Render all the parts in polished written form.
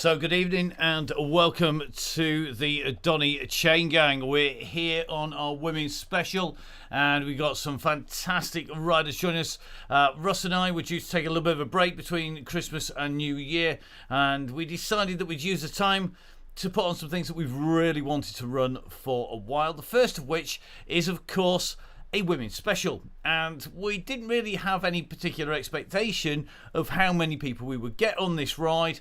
So good evening and welcome to the Donny Chain Gang. We're here on our women's special and we've got some fantastic riders joining us. Russ and I were due to take a little bit of a break between Christmas and New Year, and we decided that we'd use the time to put on some things that we've really wanted to run for a while. The first of which is, of course, a women's special, and we didn't really have any particular expectation of how many people we would get on this ride.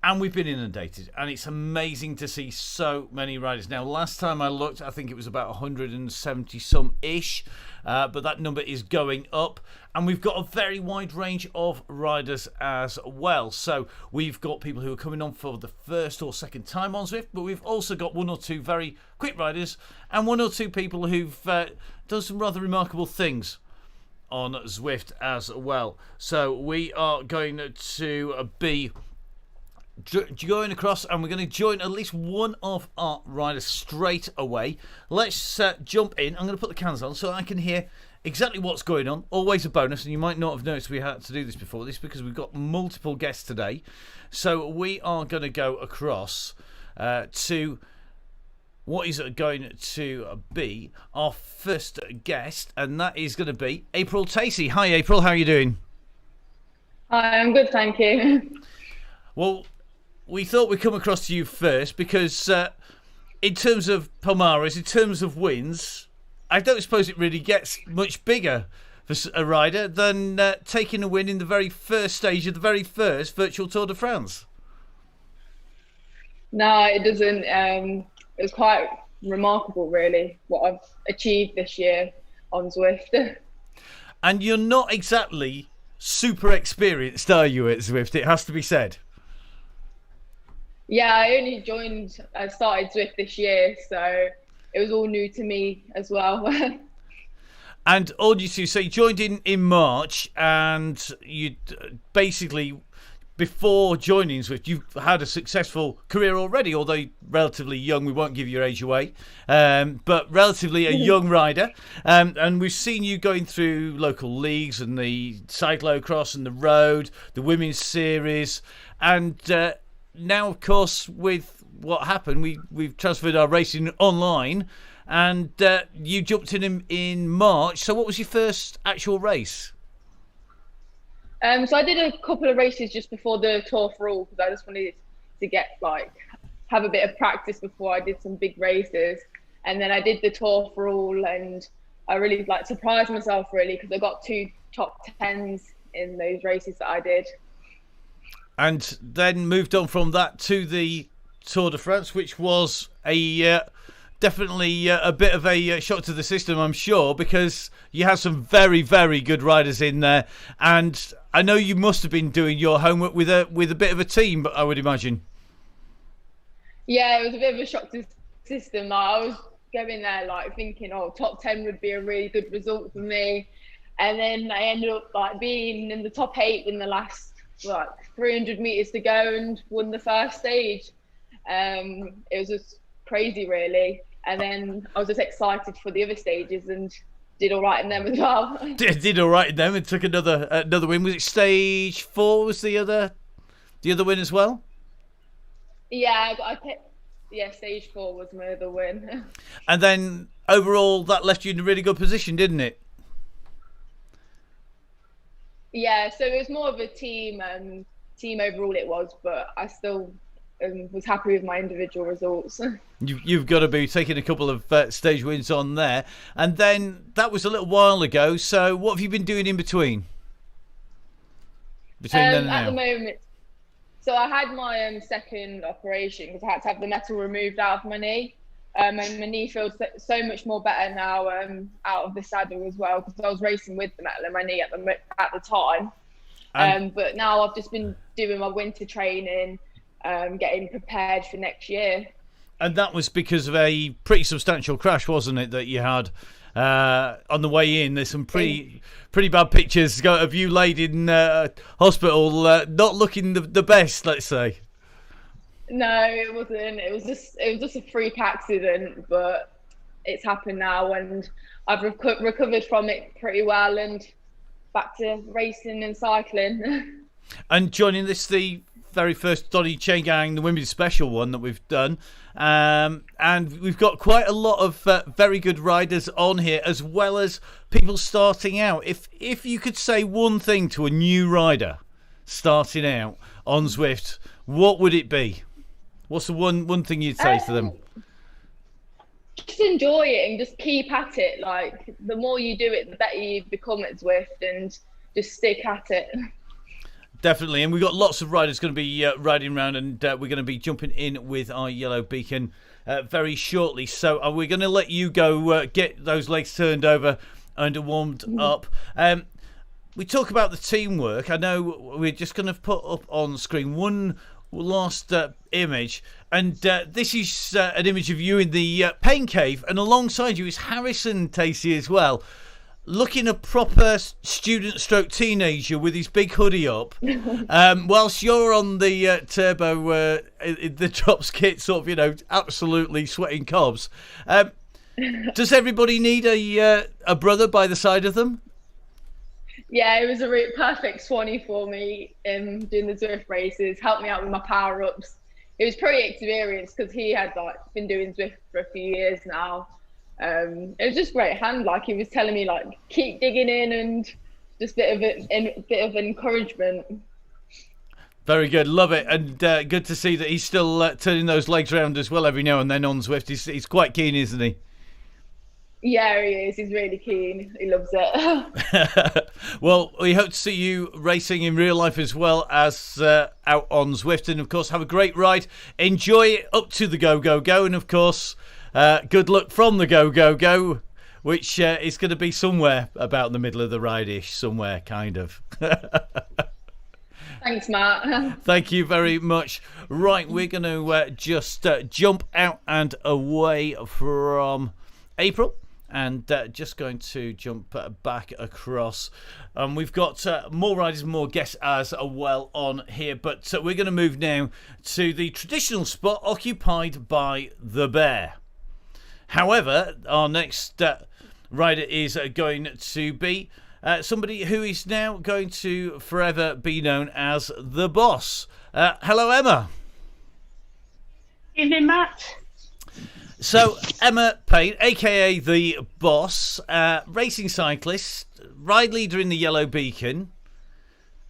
And we've been inundated, and it's amazing to see so many riders. Now, last time I looked, I think it was about 170 some-ish, but that number is going up. And we've got a very wide range of riders as well. So we've got people who are coming on for the first or second time on Zwift, but we've also got one or two very quick riders and one or two people who've done some rather remarkable things on Zwift as well. So we are going to be going across, and we're going to join at least one of our riders straight away. Let's jump in. I'm going to put the cans on so I can hear exactly what's going on. Always a bonus, and you might not have noticed we had to do this before this because we've got multiple guests today. So we are going to go across to what is going to be our first guest, and that is going to be April Tacey. Hi April, how are you doing? Hi, I'm good, thank you. Well, we thought we'd come across to you first because in terms of Palmares, in terms of wins, I don't suppose it really gets much bigger for a rider than taking a win in the very first stage of the very first virtual Tour de France. No, it doesn't. It was quite remarkable, really, what I've achieved this year on Zwift. And you're not exactly super experienced, are you, at Zwift? It has to be said. Yeah, I started Zwift this year, so it was all new to me as well. And all you two, so you joined in March, and you basically, before joining Zwift, you've had a successful career already, although relatively young. We won't give your age away, but relatively a young rider. And we've seen you going through local leagues and the cyclocross and the road, the women's series, and now, of course, with what happened, we've transferred our racing online, and you jumped in March. So what was your first actual race? So I did a couple of races just before the Tour for All because I just wanted to have a bit of practice before I did some big races. And then I did the Tour for All, and I really surprised myself really because I got 2 top 10s in those races that I did. And then moved on from that to the Tour de France, which was definitely a bit of a shock to the system, I'm sure, because you had some very, very good riders in there. And I know you must have been doing your homework with a bit of a team, I would imagine. Yeah, it was a bit of a shock to the system. I was going there thinking, top 10 would be a really good result for me. And then I ended up being in the top 8 in the last 300 meters to go and won the first stage. It was just crazy, really. And then I was just excited for the other stages and did all right in them as well. Did all right in them and took another win. Was it stage 4? Was the other win as well? Yeah, stage 4 was my other win. And then overall, that left you in a really good position, didn't it? Yeah, so it was more of a team overall it was, but I still was happy with my individual results. You've got to be taking a couple of stage wins on there. And then that was a little while ago, so what have you been doing in between? Then and now? At the moment, so I had my second operation because I had to have the metal removed out of my knee. And my knee feels so much more better now out of the saddle as well because I was racing with the metal in my knee at the time. But now I've just been doing my winter training, getting prepared for next year. And that was because of a pretty substantial crash, wasn't it, that you had on the way in? There's some pretty bad pictures of you laid in hospital, not looking the best, let's say. No, it wasn't. It was just a freak accident, but it's happened now, and I've recovered from it pretty well, and back to racing and cycling. And joining this the very first Donny Chain Gang, the women's special one that we've done. And we've got quite a lot of very good riders on here, as well as people starting out. If you could say one thing to a new rider starting out on Zwift, what would it be? What's the one thing you'd say to them? Just enjoy it and just keep at it. Like, the more you do it, the better you become at Zwift, and just stick at it. Definitely, and we've got lots of riders going to be riding around, and we're going to be jumping in with our yellow beacon very shortly. So we're going to let you go get those legs turned over and warmed up. We talk about the teamwork. I know we're just going to put up on screen one last image, and this is an image of you in the pain cave, and alongside you is Harrison Tacey as well, looking a proper student stroke teenager with his big hoodie up, whilst you're on the turbo, the drops kit, sort of, you know, absolutely sweating cobs. Does everybody need a brother by the side of them? Yeah, it was a really perfect Swanee for me doing the Zwift races, helped me out with my power-ups. It was pretty experienced because he had like been doing Zwift for a few years now. It was just great hand, like he was telling me like keep digging in, and just a bit of encouragement. Very good, love it, and good to see that he's still turning those legs around as well every now and then on Zwift. He's quite keen, isn't he? Yeah, he is. He's really keen. He loves it. Well, we hope to see you racing in real life as well as out on Zwift, and of course have a great ride. Enjoy it up to the go go go, and of course good luck from the go go go, which is going to be somewhere about in the middle of the ride-ish, somewhere kind of. Thanks, Matt. Thank you very much. Right, we're going to just jump out and away from April, and just going to jump back across. We've got more riders and more guests as well on here, but we're going to move now to the traditional spot occupied by the Bear. However, our next rider is going to be somebody who is now going to forever be known as the Boss. Hello, Emma. Evening, Matt. So, Emma Payne, a.k.a. the Boss, racing cyclist, ride leader in the Yellow Beacon,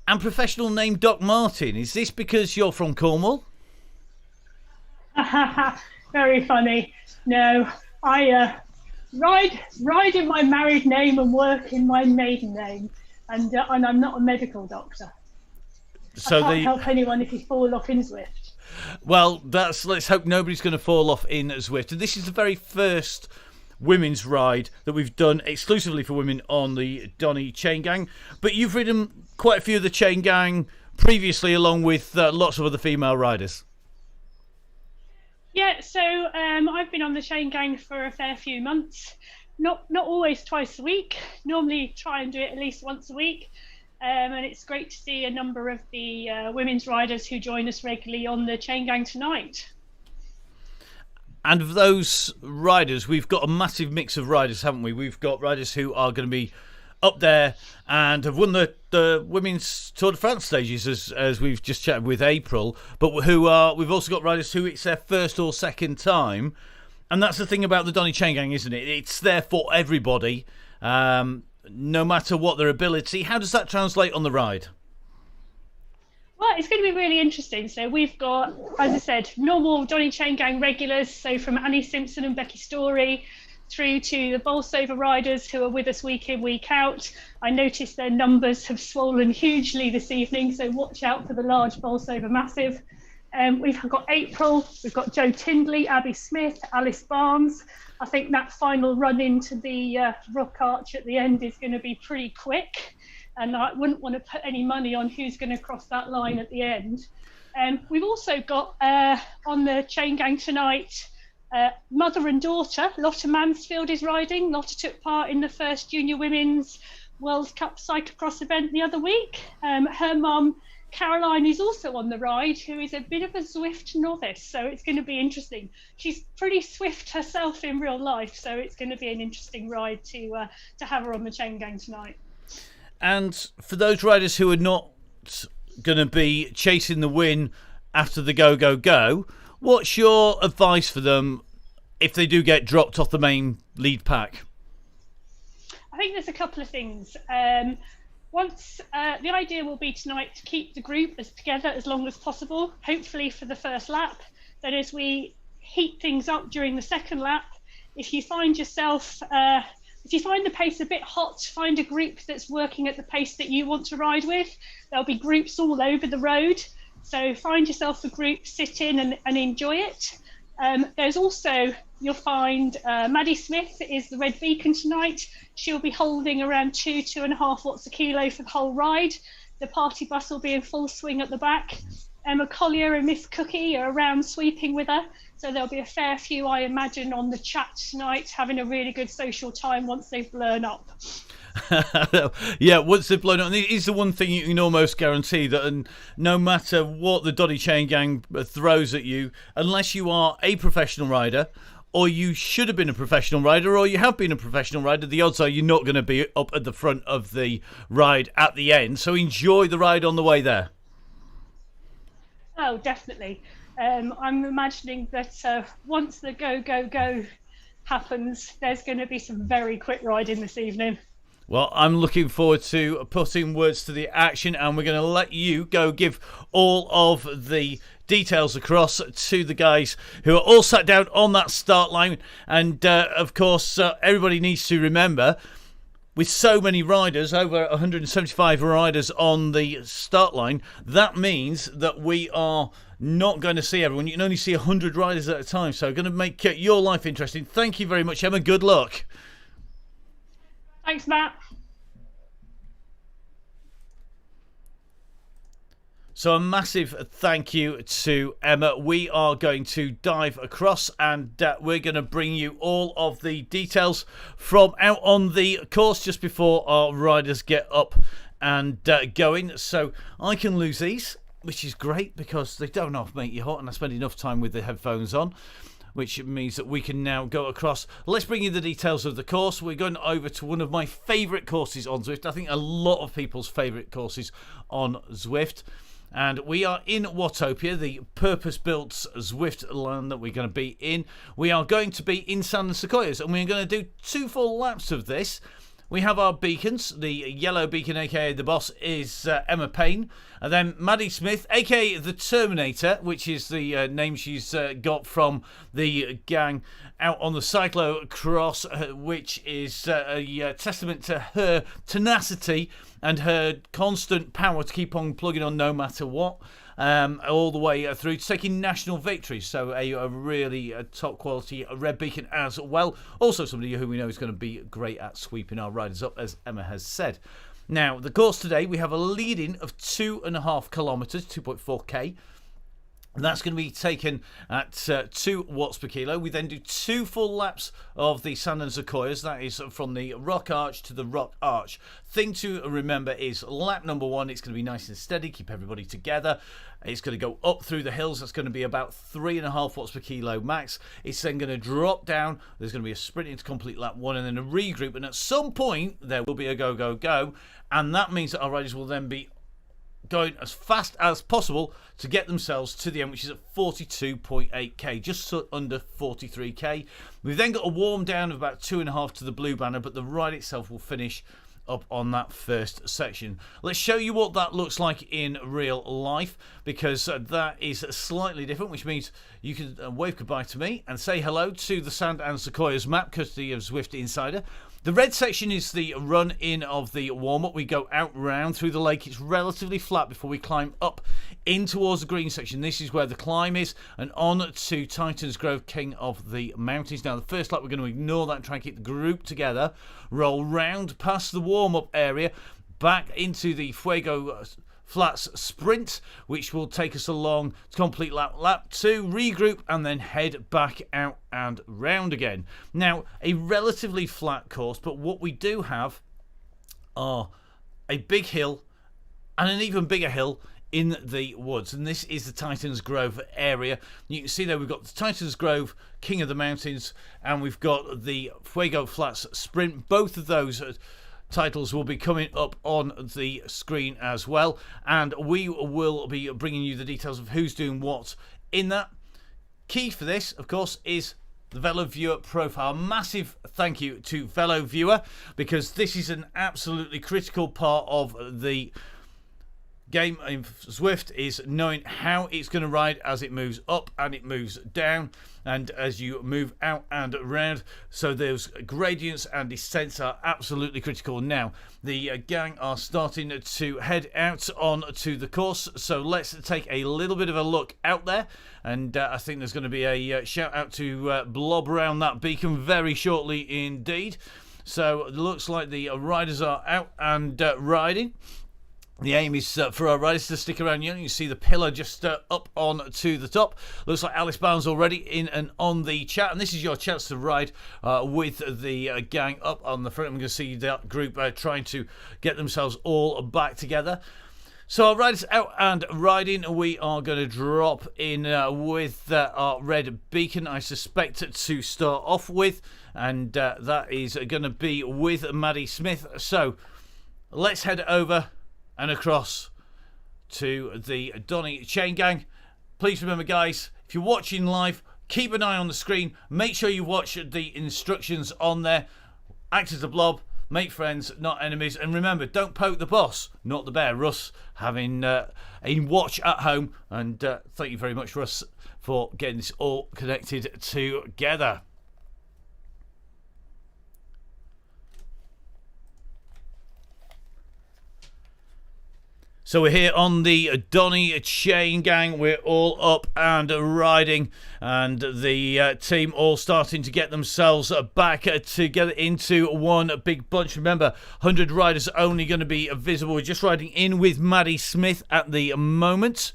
and professional name Doc Martin. Is this because you're from Cornwall? Very funny. No, I ride in my married name and work in my maiden name, and I'm not a medical doctor. So I can't help anyone if you fall off in Zwift. Well, let's hope nobody's going to fall off in Zwift. And this is the very first women's ride that we've done exclusively for women on the Donny Chain Gang. But you've ridden quite a few of the Chain Gang previously, along with lots of other female riders. Yeah, so I've been on the Chain Gang for a fair few months. Not always twice a week. Normally try and do it at least once a week. And it's great to see a number of the women's riders who join us regularly on the Chain Gang tonight. And of those riders, we've got a massive mix of riders, haven't we? We've got riders who are going to be up there and have won the women's Tour de France stages, as we've just chatted with April, but we've also got riders who it's their first or second time. And that's the thing about the Donny Chain Gang, isn't it? It's there for everybody. No matter what their ability. How does that translate on the ride? Well, it's going to be really interesting. So we've got, as I said, normal Donny Chain Gang regulars, so from Annie Simpson and Becky Story through to the Bolsover riders who are with us week in, week out. I noticed their numbers have swollen hugely this evening, so watch out for the large Bolsover Massive. We've got April, we've got Joe Tindley, Abby Smith, Alice Barnes. I think that final run into the rock arch at the end is going to be pretty quick, and I wouldn't want to put any money on who's going to cross that line at the end. We've also got on the Chain Gang tonight, mother and daughter. Lotta Mansfield is riding. Lotta took part in the first Junior Women's World Cup cyclocross event the other week. Her mum, Caroline, is also on the ride, who is a bit of a Zwift novice, so it's going to be interesting. She's pretty swift herself in real life, so it's going to be an interesting ride to have her on the Chain Gang tonight. And for those riders who are not going to be chasing the win after the go, go, go. What's your advice for them if they do get dropped off the main lead pack? I think there's a couple of things. Once the idea will be tonight to keep the group together as long as possible, hopefully for the first lap. Then as we heat things up during the second lap, if you find yourself, if you find the pace a bit hot, find a group that's working at the pace that you want to ride with. There'll be groups all over the road. So find yourself a group, sit in and enjoy it. There's also, you'll find Maddie Smith is the red beacon tonight. She'll be holding around 2.5 watts a kilo for the whole ride. The party bus will be in full swing at the back. Emma Collier and Miss Cookie are around sweeping with her. So there'll be a fair few, I imagine, on the chat tonight, having a really good social time once they've blown up. Yeah, once they've blown up, and it is the one thing you can almost guarantee that, and no matter what the Donny Chain Gang throws at you, unless you are a professional rider, or you should have been a professional rider, or you have been a professional rider, the odds are you're not going to be up at the front of the ride at the end. So enjoy the ride on the way there. Oh, definitely. I'm imagining that once the go, go, go happens, there's going to be some very quick riding this evening. Well, I'm looking forward to putting words to the action, and we're going to let you go give all of the details across to the guys who are all sat down on that start line. And, of course, everybody needs to remember, with so many riders, over 175 riders on the start line, that means that we are not going to see everyone. You can only see 100 riders at a time, so going to make your life interesting. Thank you very much, Emma. Good luck. Thanks, Matt. So a massive thank you to Emma. We are going to dive across, and we're going to bring you all of the details from out on the course just before our riders get up and going. So I can lose these, which is great because they don't half make you hot, and I spend enough time with the headphones on, which means that we can now go across. Let's bring you the details of the course. We're going over to one of my favourite courses on Zwift. I think a lot of people's favourite courses on Zwift. And we are in Watopia, the purpose-built Zwift land that we're going to be in. We are going to be in Sand and Sequoias, and we're going to do 2 full laps of this. We have our beacons. The yellow beacon, aka the boss, is Emma Payne. And then Maddie Smith, aka the Terminator, which is the name she's got from the gang out on the cyclo-cross, which is a testament to her tenacity and her constant power to keep on plugging on no matter what. All the way through to taking national victories. So a really top quality red beacon as well. Also somebody who we know is going to be great at sweeping our riders up, as Emma has said. Now, the course today, we have a lead-in of 2.5 kilometres, 2.4k. That's going to be taken at 2 watts per kilo. We then do 2 full laps of the Sand and Sequoias. That is from the Rock Arch to the Rock Arch. Thing to remember is lap number 1, it's going to be nice and steady, keep everybody together. It's going to go up through the hills. That's going to be about 3.5 watts per kilo max. It's then going to drop down. There's going to be a sprint into complete lap 1 and then a regroup. And at some point, there will be a go, go, go. And that means that our riders will then be going as fast as possible to get themselves to the end, which is at 42.8k, just under 43k. We've then got a warm down of about 2.5 to the blue banner, but the ride itself will finish up on that first section. Let's show you what that looks like in real life, because that is slightly different, which means you can wave goodbye to me and say hello to the Sand and Sequoias map, courtesy of Zwift Insider. The red section is the run-in of the warm-up. We go out round through the lake. It's relatively flat before we climb up in towards the green section. This is where the climb is, and on to Titan's Grove, King of the Mountains. Now, the first lap, we're going to ignore that and try and keep the group together. Roll round past the warm-up area, back into the Fuego Flats sprint, which will take us along to complete lap 2, regroup, and then head back out and round again. Now, a relatively flat course, but what we do have are a big hill and an even bigger hill in the woods, and this is the Titan's Grove area. You can see there we've got the Titan's Grove, King of the Mountains, and we've got the Fuego Flats sprint. Both of those titles will be coming up on the screen as well, and we will be bringing you the details of who's doing what in that. Key for this, of course, is the Velo Viewer profile. Massive thank you to Velo Viewer, because this is an absolutely critical part of the game in Zwift, is knowing how it's going to ride as it moves up and it moves down and as you move out and around. So those gradients and descents are absolutely critical. Now the gang are starting to head out on to the course, so let's take a little bit of a look out there, and I think there's going to be a shout out to blob around that beacon very shortly indeed. So it looks like the riders are out and riding. The aim is for our riders to stick around. You can see the pillar just up on to the top. Looks like Alice Barnes already in and on the chat, and this is your chance to ride with the gang up on the front. I'm going to see that group trying to get themselves all back together. So our riders out and riding. We are going to drop in with our red beacon, I suspect, to start off with, and that is going to be with Maddie Smith. So let's head over and across to the Donny Chain Gang. Please remember, guys, if you're watching live, keep an eye on the screen. Make sure you watch the instructions on there. Act as a blob, make friends, not enemies, and remember, don't poke the boss, not the bear. Russ having a watch at home, and thank you very much, Russ, for getting this all connected together. So we're here on the Donny Chain Gang. We're all up and riding, and the team all starting to get themselves back together into one big bunch. Remember, 100 riders only going to be visible. We're just riding in with Maddie Smith at the moment.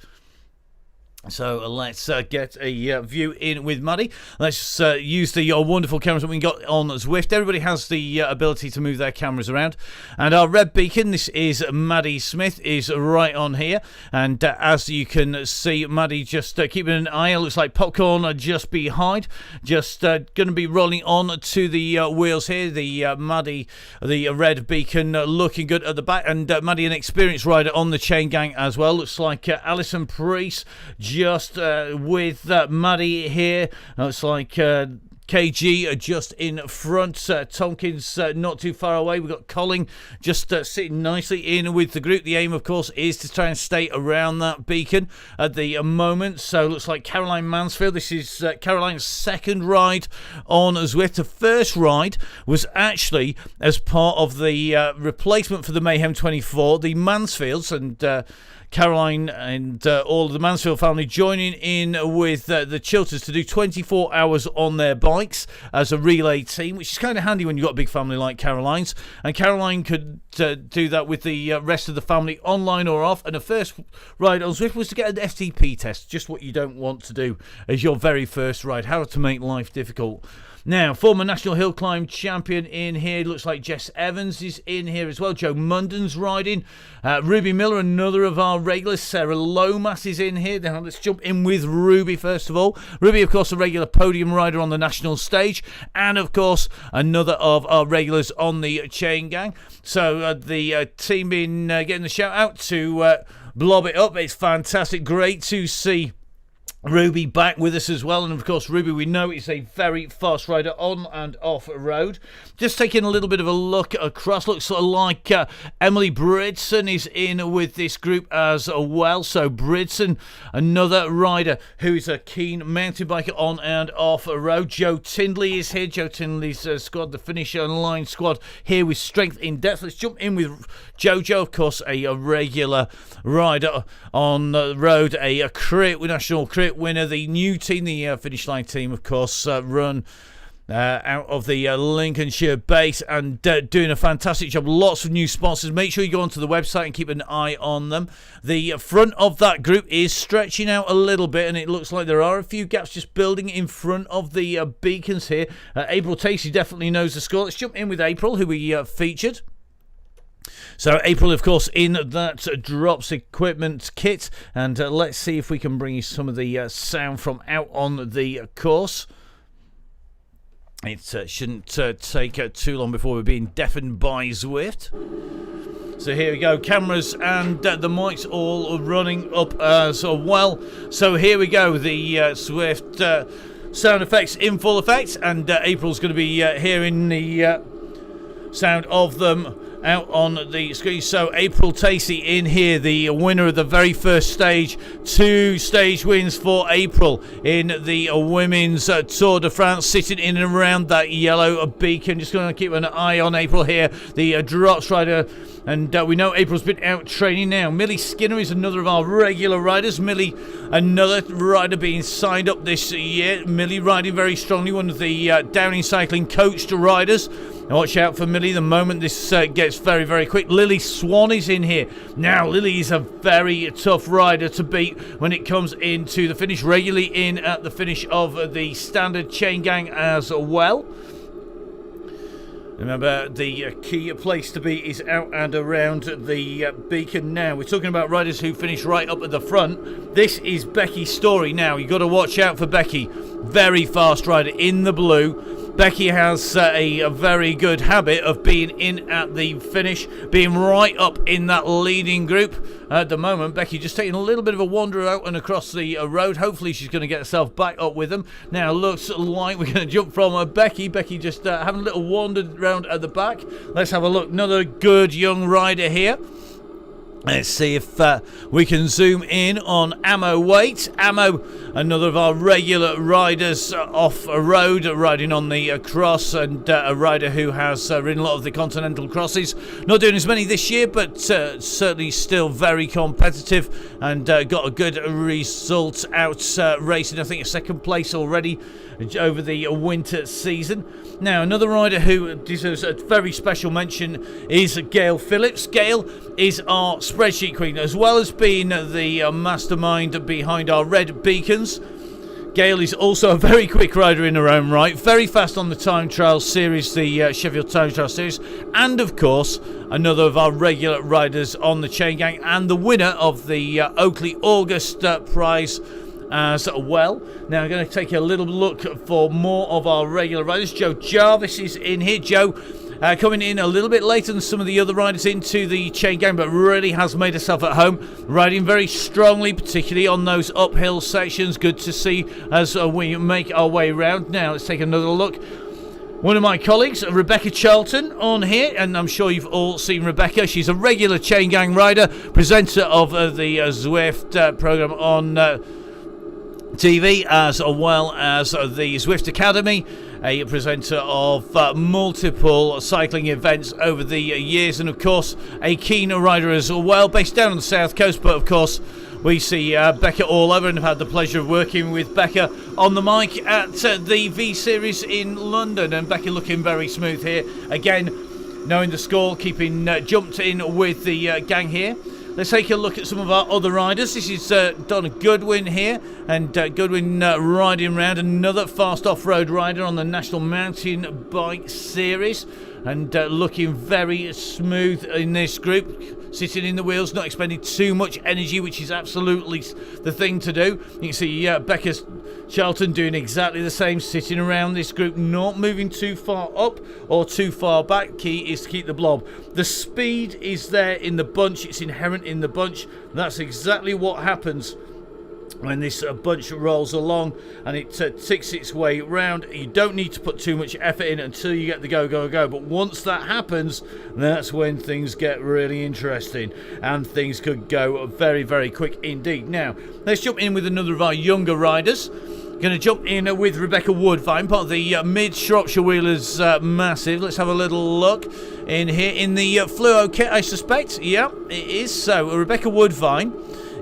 So let's get a view in with Maddie. Let's use the wonderful cameras that we got on Zwift. Everybody has the ability to move their cameras around. And our red beacon, this is Maddie Smith, is right on here. And as you can see, Maddie just keeping an eye. It looks like popcorn just behind. Just going to be rolling on to the wheels here. The Maddie, the red beacon, looking good at the back. And Maddie, an experienced rider on the Chain Gang as well. Looks like Alison Priest just with Maddie here. Looks like KG just in front. Tompkins not too far away. We've got Colin just sitting nicely in with the group. The aim, of course, is to try and stay around that beacon at the moment. So looks like Caroline Mansfield. This is Caroline's second ride on Zwift. The first ride was actually as part of the replacement for the Mayhem 24. The Mansfields and Caroline and all of the Mansfield family joining in with the Chilters to do 24 hours on their bikes as a relay team, which is kind of handy when you've got a big family like Caroline's. And Caroline could do that with the rest of the family online or off. And the first ride on Zwift was to get an FTP test, just what you don't want to do as your very first ride, how to make life difficult. Now, former National Hill Climb champion in here. Looks like Jess Evans is in here as well. Joe Munden's riding. Ruby Miller, another of our regulars. Sarah Lomas is in here. Now, let's jump in with Ruby first of all. Ruby, of course, a regular podium rider on the national stage. And, of course, another of our regulars on the Chain Gang. So, the team been getting the shout out to blob it up. It's fantastic. Great to see Ruby back with us as well. And of course, Ruby, we know, is a very fast rider on and off road. Just taking a little bit of a look across, looks like Emily Bridson is in with this group as well. So Bridson, another rider who's a keen mountain biker on and off road. Joe Tindley is here. Joe Tindley's squad, the Finish Line squad, here with Strength in Depth. Let's jump in with Jojo, of course, a regular rider on the road, a crit, national crit winner. The new team, the Finish Line team, of course, run out of the Lincolnshire base and doing a fantastic job. Lots of new sponsors. Make sure you go onto the website and keep an eye on them. The front of that group is stretching out a little bit, and it looks like there are a few gaps just building in front of the beacons here. April Tacey definitely knows the score. Let's jump in with April, who we featured. So April, of course, in that drops equipment kit, and let's see if we can bring you some of the sound from out on the course. It shouldn't take too long before we're being deafened by Zwift. So here we go, cameras and the mics all running up as well. So here we go, the Zwift sound effects in full effect, and April's going to be hearing the sound of them out on the screen. So April Tacey in here, the winner of the very first stage. 2 stage wins for April in the women's Tour de France, sitting in and around that yellow beacon. Just going to keep an eye on April here, the Drops rider. And we know April's been out training now. Millie Skinner is another of our regular riders. Millie, another rider being signed up this year. Millie riding very strongly, one of the Downing Cycling coached riders. Now watch out for Millie the moment this gets very, very quick. Lily Swan is in here. Now, Lily is a very tough rider to beat when it comes into the finish. Regularly in at the finish of the standard chain gang as well. Remember, the key place to be is out and around the beacon now. We're talking about riders who finish right up at the front. This is Becky's story now. You've got to watch out for Becky. Very fast rider in the blue. Becky has a very good habit of being in at the finish, being right up in that leading group. At the moment, Becky just taking a little bit of a wander out and across the road. Hopefully she's going to get herself back up with them. Now looks like we're going to jump from Becky. Becky just having a little wander around at the back. Let's have a look. Another good young rider here. Let's see if we can zoom in on Ammo Waite. Ammo, another of our regular riders off-road, riding on the cross, and a rider who has ridden a lot of the continental crosses. Not doing as many this year, but certainly still very competitive, and got a good result out racing. I think a second place already over the winter season. Now, another rider who deserves a very special mention is Gail Phillips. Gail is our spreadsheet queen, as well as being the mastermind behind our red beacons. Gail is also a very quick rider in her own right, very fast on the time trial series, the Sheffield Time Trial Series, and of course another of our regular riders on the chain gang, and the winner of the Oakley August prize as well. Now I'm going to take a little look for more of our regular riders. Joe Jarvis is in here. Joe coming in a little bit later than some of the other riders into the chain gang, but really has made herself at home, riding very strongly, particularly on those uphill sections. Good to see as we make our way around. Now let's take another look. One of my colleagues, Rebecca Charlton, on here, and I'm sure you've all seen Rebecca. She's a regular chain gang rider, presenter of the Zwift program on TV, as well as the Zwift Academy, a presenter of multiple cycling events over the years, and of course a keen rider as well, based down on the south coast. But of course we see Becca all over, and have had the pleasure of working with Becca on the mic at the V Series in London, and Becca looking very smooth here again, knowing the score, keeping jumped in with the gang here. Let's take a look at some of our other riders. This is Donna Goodwin here, and Goodwin riding around, another fast off-road rider on the National Mountain Bike Series, and looking very smooth in this group, sitting in the wheels, not expending too much energy, which is absolutely the thing to do. You can see Becca Charlton doing exactly the same, sitting around this group, not moving too far up or too far back. Key is to keep the blob. The speed is there in the bunch, it's inherent in the bunch. That's exactly what happens when this bunch rolls along and it ticks its way round. You don't need to put too much effort in until you get the go, go, go. But once that happens, that's when things get really interesting, and things could go very, very quick indeed. Now, let's jump in with another of our younger riders. Going to jump in with Rebecca Woodvine, part of the Mid-Shropshire Wheelers Massive. Let's have a little look in here in the fluo kit, I suspect. Yeah, it is. So, Rebecca Woodvine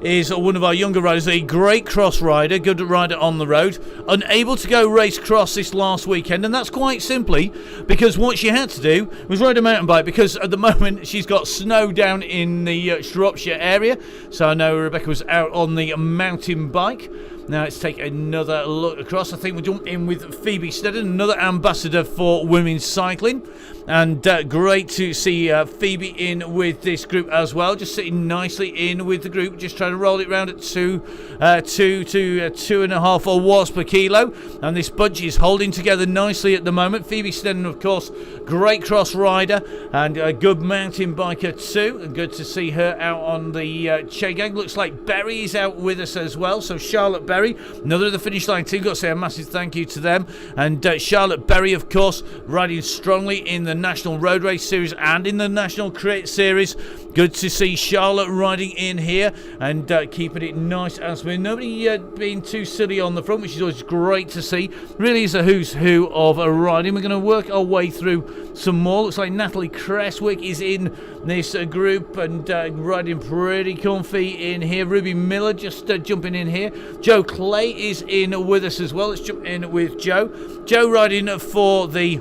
is one of our younger riders, a great cross rider, good rider on the road, unable to go race cross this last weekend, and that's quite simply because what she had to do was ride a mountain bike, because at the moment she's got snow down in the Shropshire area. So I know Rebecca was out on the mountain bike. Now let's take another look across. I think we'll jump in with Phoebe Sneddon, another ambassador for women's cycling. And great to see Phoebe in with this group as well. Just sitting nicely in with the group. Just trying to roll it round at 2 to 2.5 watts per kilo. And this bunch is holding together nicely at the moment. Phoebe Sneddon, of course, great cross rider and a good mountain biker too. And good to see her out on the chain gang. Looks like Berry is out with us as well. So Charlotte Berry, another of the finish line team. Got to say a massive thank you to them. And Charlotte Berry, of course, riding strongly in the National Road Race Series and in the National Crit Series. Good to see Charlotte riding in here and keeping it nice and smooth. Nobody being too silly on the front, which is always great to see. Really is a who's who of a riding. We're going to work our way through some more. Looks like Natalie Cresswick is in this group and riding pretty comfy in here. Ruby Miller just jumping in here. Joe Clay is in with us as well. Let's jump in with Joe. Joe riding for the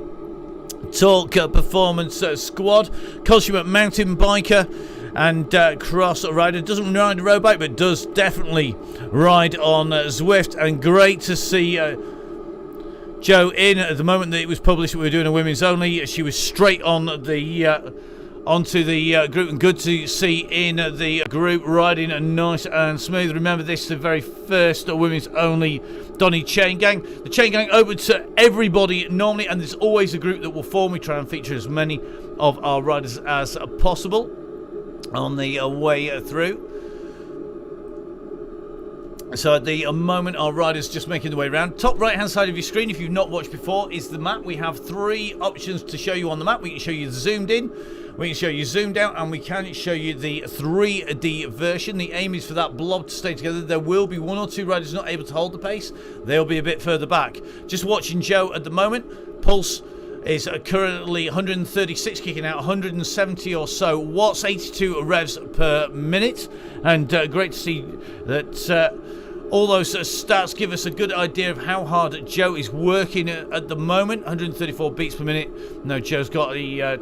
Talk Performance Squad, consummate mountain biker and cross rider. Doesn't ride a road bike, but does definitely ride on Zwift. And great to see Joe in. At the moment that it was published we were doing a women's only, she was straight on the onto the group, and good to see in the group riding nice and smooth. Remember, this is the very first women's only Donny Chain Gang. The Chain Gang open to everybody normally, and there's always a group that will form. We try and feature as many of our riders as possible on the way through. So at the moment our riders just making the way around. Top right hand side of your screen, if you've not watched before, is the map. We have 3 options to show you on the map. We can show you the zoomed in, we can show you zoomed out, and we can show you the 3D version. The aim is for that blob to stay together. There will be 1 or 2 riders not able to hold the pace. They'll be a bit further back. Just watching Joe at the moment. Pulse is currently 136, kicking out 170 or so watts, 82 revs per minute. And great to see that all those stats give us a good idea of how hard Joe is working at the moment. 134 beats per minute. No, Joe's got the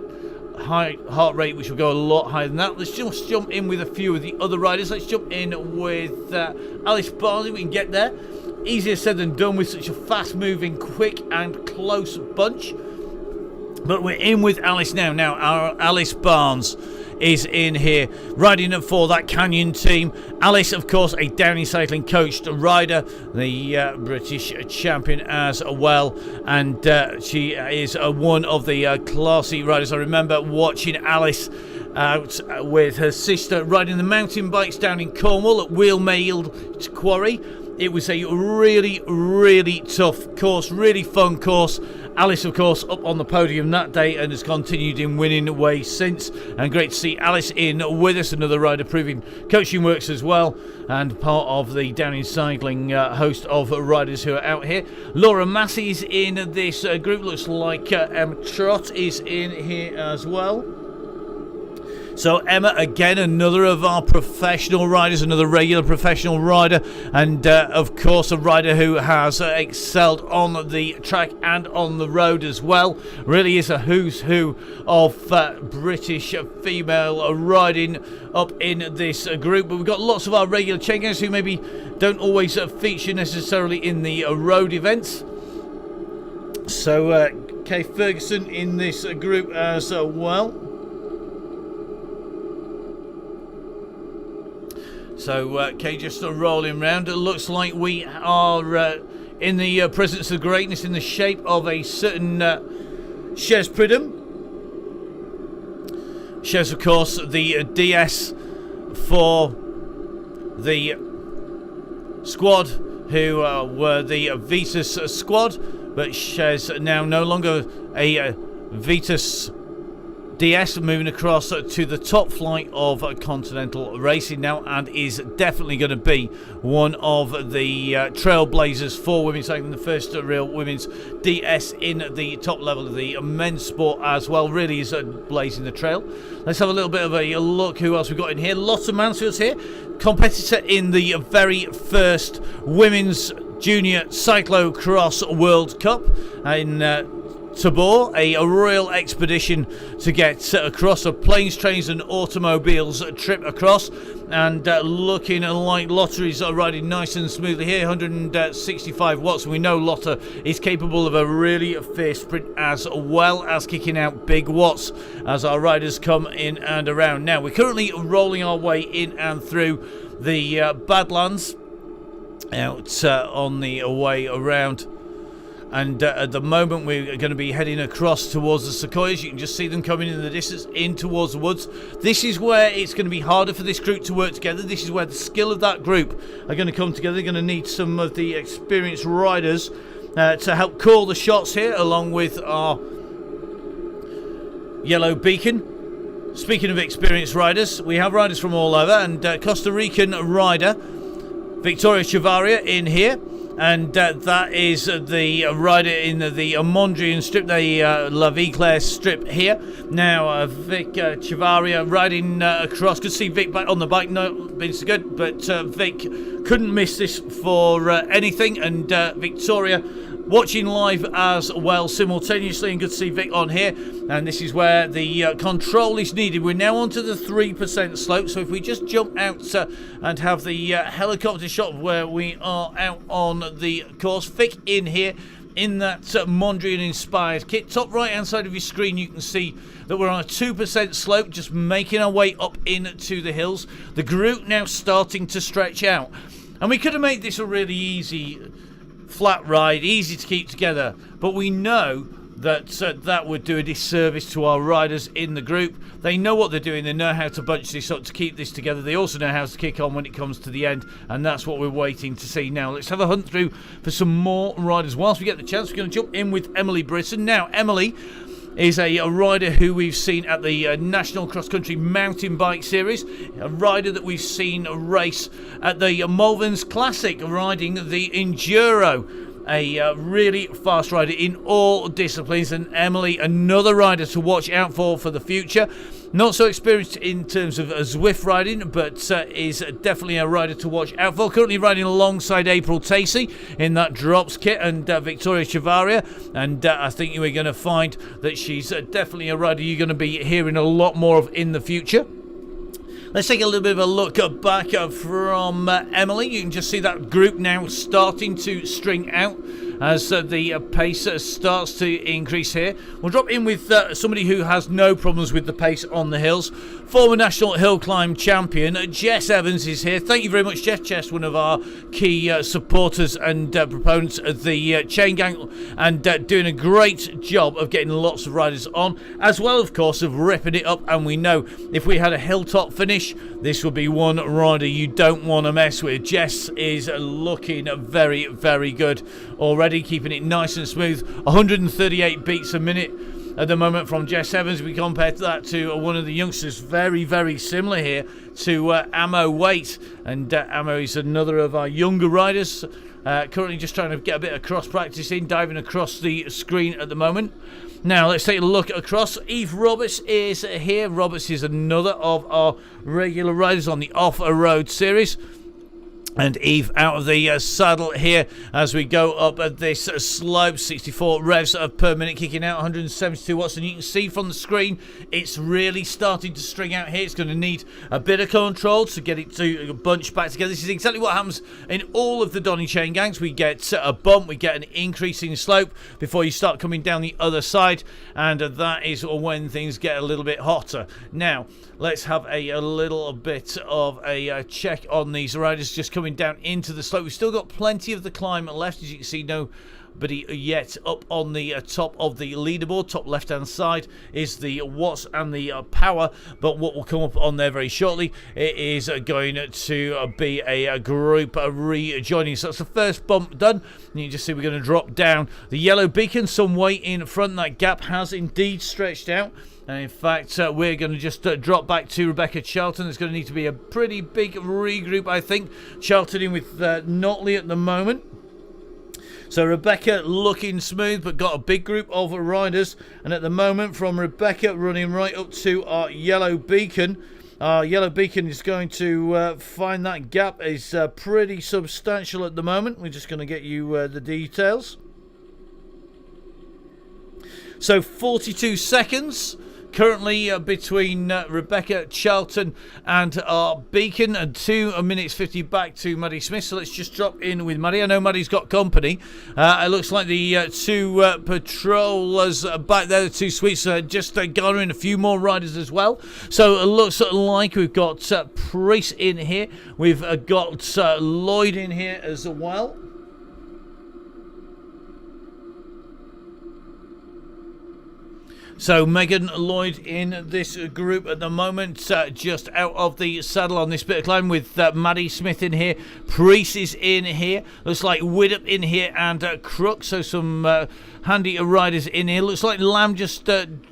high heart rate, which will go a lot higher than that. Let's just jump in with a few of the other riders. Let's jump in with Alice Barney. We can get there. Easier said than done with such a fast moving, quick and close bunch. But we're in with Alice now. Now our Alice Barnes is in here riding for that Canyon team. Alice, of course, a Downey Cycling coached rider, the British champion as well, and she is one of the classy riders. I remember watching Alice out with her sister riding the mountain bikes down in Cornwall at Wheelmailed Quarry. It was a really, really tough course, really fun course. Alice, of course, up on the podium that day and has continued in winning ways since. And great to see Alice in with us, another rider proving coaching works as well, and part of the Downey Cycling host of riders who are out here. Laura Massey's in this group. Looks like Emma Trott is in here as well. So Emma, again, another of our professional riders, another regular professional rider, and of course a rider who has excelled on the track and on the road as well. Really is a who's who of British female riding up in this group. But we've got lots of our regular chain gangers who maybe don't always feature necessarily in the road events. So Kay Ferguson in this group as well. So Kay just rolling round. It looks like we are in the presence of greatness in the shape of a certain Shez Pridham. Shez, of course, the DS for the squad who were the Vitus squad, but Shez now no longer a Vitus DS, moving across to the top flight of continental racing now, and is definitely going to be one of the trailblazers for women's cycling, the first real women's DS in the top level of the men's sport as well. Really is blazing the trail. Let's have a little bit of a look who else we've got in here. Lots of Mansfield's here, competitor in the very first women's junior cyclocross World Cup in Tabor, a royal expedition to get across, a planes, trains and automobiles trip across, and looking like Lottery's riding nice and smoothly here, 165 watts. We know Lotta is capable of a really fierce sprint as well as kicking out big watts as our riders come in and around. Now, we're currently rolling our way in and through the Badlands out on the way around. And at the moment, we're going to be heading across towards the sequoias. You can just see them coming in the distance, in towards the woods. This is where it's going to be harder for this group to work together. This is where the skill of that group are going to come together. They're going to need some of the experienced riders to help call the shots here, along with our yellow beacon. Speaking of experienced riders, we have riders from all over, and Costa Rican rider Victoria Chavaria in here. And that is the rider in the Mondrian strip, the La Vie Claire strip here. Now, Vic Chavaria riding across. Could see Vic back on the bike, not been so good, but Vic couldn't miss this for anything. And Victoria watching live as well simultaneously, and good to see Vic on here. And this is where the control is needed. We're now onto the 3% slope, so if we just jump out and have the helicopter shot where we are out on the course. Vic in here in that Mondrian inspired kit. Top right hand side of your screen, you can see that we're on a 2% slope, just making our way up into the hills. The group now starting to stretch out, and we could have made this a really easy flat ride, easy to keep together, but we know that that would do a disservice to our riders in the group. They know what they're doing, they know how to bunch this up to keep this together. They also know how to kick on when it comes to the end, and that's what we're waiting to see. Now let's have a hunt through for some more riders. Whilst we get the chance, we're going to jump in with Emily Britton. Now, Emily is a rider who we've seen at the National Cross Country Mountain Bike Series, a rider that we've seen race at the Malverns Classic, riding the Enduro. A really fast rider in all disciplines, and Emily, another rider to watch out for the future. Not so experienced in terms of Zwift riding, but is definitely a rider to watch out for. Currently riding alongside April Tacey in that Drops kit, and Victoria Chavaria, and I think you're going to find that she's definitely a rider you're going to be hearing a lot more of in the future. Let's take a little bit of a look back from Emily. You can just see that group now starting to string out as the pace starts to increase here. We'll drop in with somebody who has no problems with the pace on the hills. Former National Hill Climb champion Jess Evans is here. Thank you very much, Jess. Jess, one of our key supporters and proponents of the Chain Gang, and doing a great job of getting lots of riders on, as well, of course, of ripping it up. And we know if we had a hilltop finish, this would be one rider you don't want to mess with. Jess is looking very, very good already, keeping it nice and smooth. 138 beats a minute at the moment from Jess Evans. We compare that to one of the youngsters, very, very similar here to Ammo Waite. And Ammo is another of our younger riders, currently just trying to get a bit of cross practice in, diving across the screen at the moment. Now let's take a look across. Eve Roberts is here. Roberts is another of our regular riders on the off-road series. And Eve out of the saddle here as we go up at this slope. 64 revs per minute, kicking out 172 watts. And you can see from the screen, it's really starting to string out here. It's going to need a bit of control to get it to bunch back together. This is exactly what happens in all of the Donny Chain Gangs. We get a bump, we get an increasing slope before you start coming down the other side. And that is when things get a little bit hotter. Now, let's have a little bit of a check on these riders just coming down into the slope. We've still got plenty of the climb left, as you can see. Nobody yet up on the top of the leaderboard. Top left hand side is the watts and the power, but what will come up on there very shortly, it is going to be a group rejoining. So that's the first bump done, and you can just see we're going to drop down the yellow beacon some way in front. That gap has indeed stretched out. And in fact, we're going to just drop back to Rebecca Charlton. There's going to need to be a pretty big regroup, I think. Charlton in with Notley at the moment. So Rebecca looking smooth, but got a big group of riders. And at the moment, from Rebecca running right up to our yellow beacon. Our yellow beacon is going to find that gap is pretty substantial at the moment. We're just going to get you the details. So 42 seconds currently between Rebecca Charlton and our Beacon, and 2 minutes 50 back to Maddie Smith. So let's just drop in with Maddie. I know Maddie's got company. It looks like the 2 patrollers back there, the 2 sweets, just garnering a few more riders as well. So it looks like we've got Priest in here. We've got Lloyd in here as well. So Megan Lloyd in this group at the moment, just out of the saddle on this bit of climb, with Maddie Smith in here. Priest is in here. Looks like Widdop in here, and Crook. So some handy riders in here. Looks like Lamb just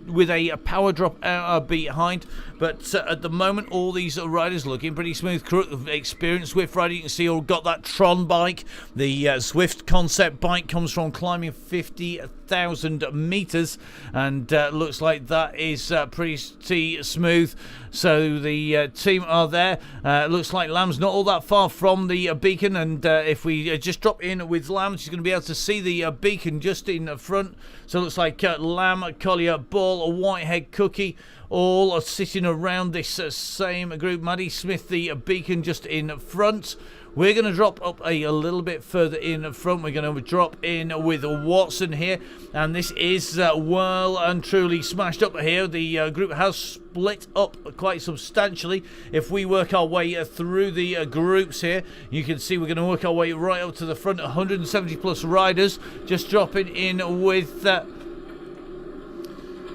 with a power drop out behind. But at the moment, all these riders looking pretty smooth. Crook, experienced Swift rider. You can see all got that Tron bike. The Swift concept bike comes from climbing 50,000 meters, and looks like that is pretty smooth. So the team are there. Looks like Lamb's not all that far from the Beacon, and if we just drop in with Lamb, she's going to be able to see the Beacon just in front. So it looks like Lamb, Collier, Ball, Whitehead, Cookie, all are sitting around this same group. Maddie Smith, the Beacon, just in front. We're going to drop up a little bit further in front. We're going to drop in with Watson here, and this is well and truly smashed up here. The group has split up quite substantially. If we work our way through the groups here, you can see we're going to work our way right up to the front. 170 plus riders, just dropping in with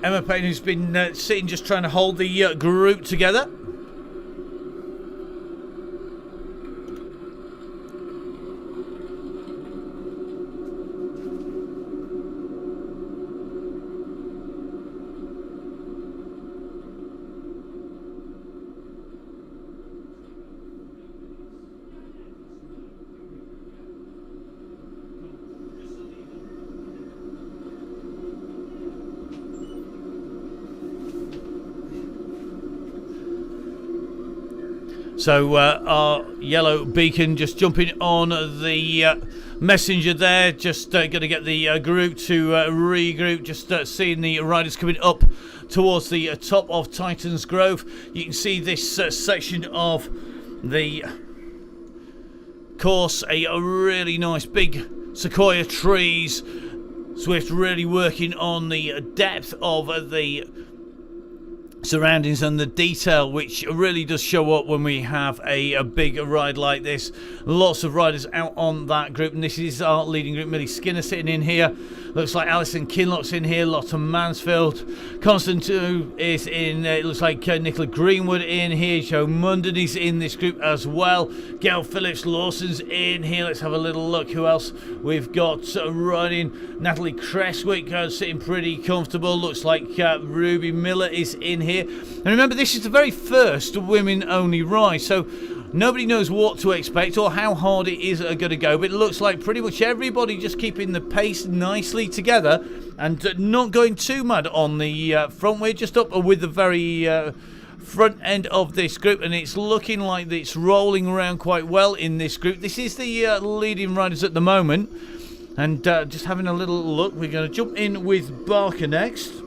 Emma Payne, who's been sitting just trying to hold the group together. So our yellow Beacon just jumping on the messenger there, just going to get the group to regroup, just seeing the riders coming up towards the top of Titan's Grove. You can see this section of the course, a really nice big sequoia trees. Swift really working on the depth of the surroundings and the detail, which really does show up when we have a big ride like this. Lots of riders out on that group, and this is our leading group. Millie Skinner sitting in here. Looks like Alison Kinlock's in here. Lotta Mansfield. Constantine is in. It looks like Nicola Greenwood in here. Joe Munden is in this group as well. Gail Phillips Lawson's in here. Let's have a little look who else we've got running. Natalie Creswick sitting pretty comfortable. Looks like Ruby Miller is in here. And remember, this is the very first women only ride, so nobody knows what to expect or how hard it is going to go, but it looks like pretty much everybody just keeping the pace nicely together and not going too mad on the front. We're just up with the very front end of this group, and it's looking like it's rolling around quite well in this group. This is the leading riders at the moment, and just having a little look, we're going to jump in with Barker next.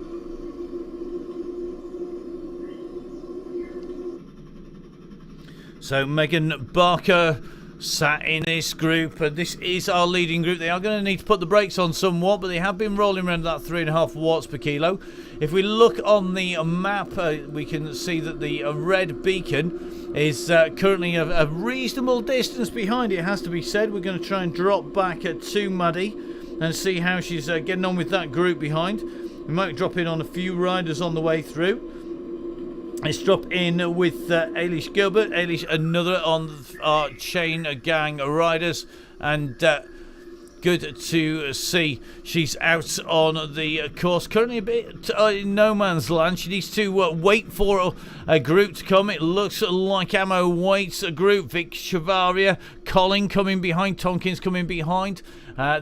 So Megan Barker sat in this group, and this is our leading group. They are going to need to put the brakes on somewhat, but they have been rolling around that 3.5 watts per kilo. If we look on the map, we can see that the red Beacon is currently a reasonable distance behind, it has to be said. We're going to try and drop back to Maddie and see how she's getting on with that group behind. We might drop in on a few riders on the way through. Let's drop in with Ailish Gilbert. Ailish, another on our chain gang riders, and good to see she's out on the course. Currently a bit in no man's land. She needs to wait for a group to come. It looks like Ammo waits a group. Vic Chavaria, Colin coming behind, Tonkins coming behind.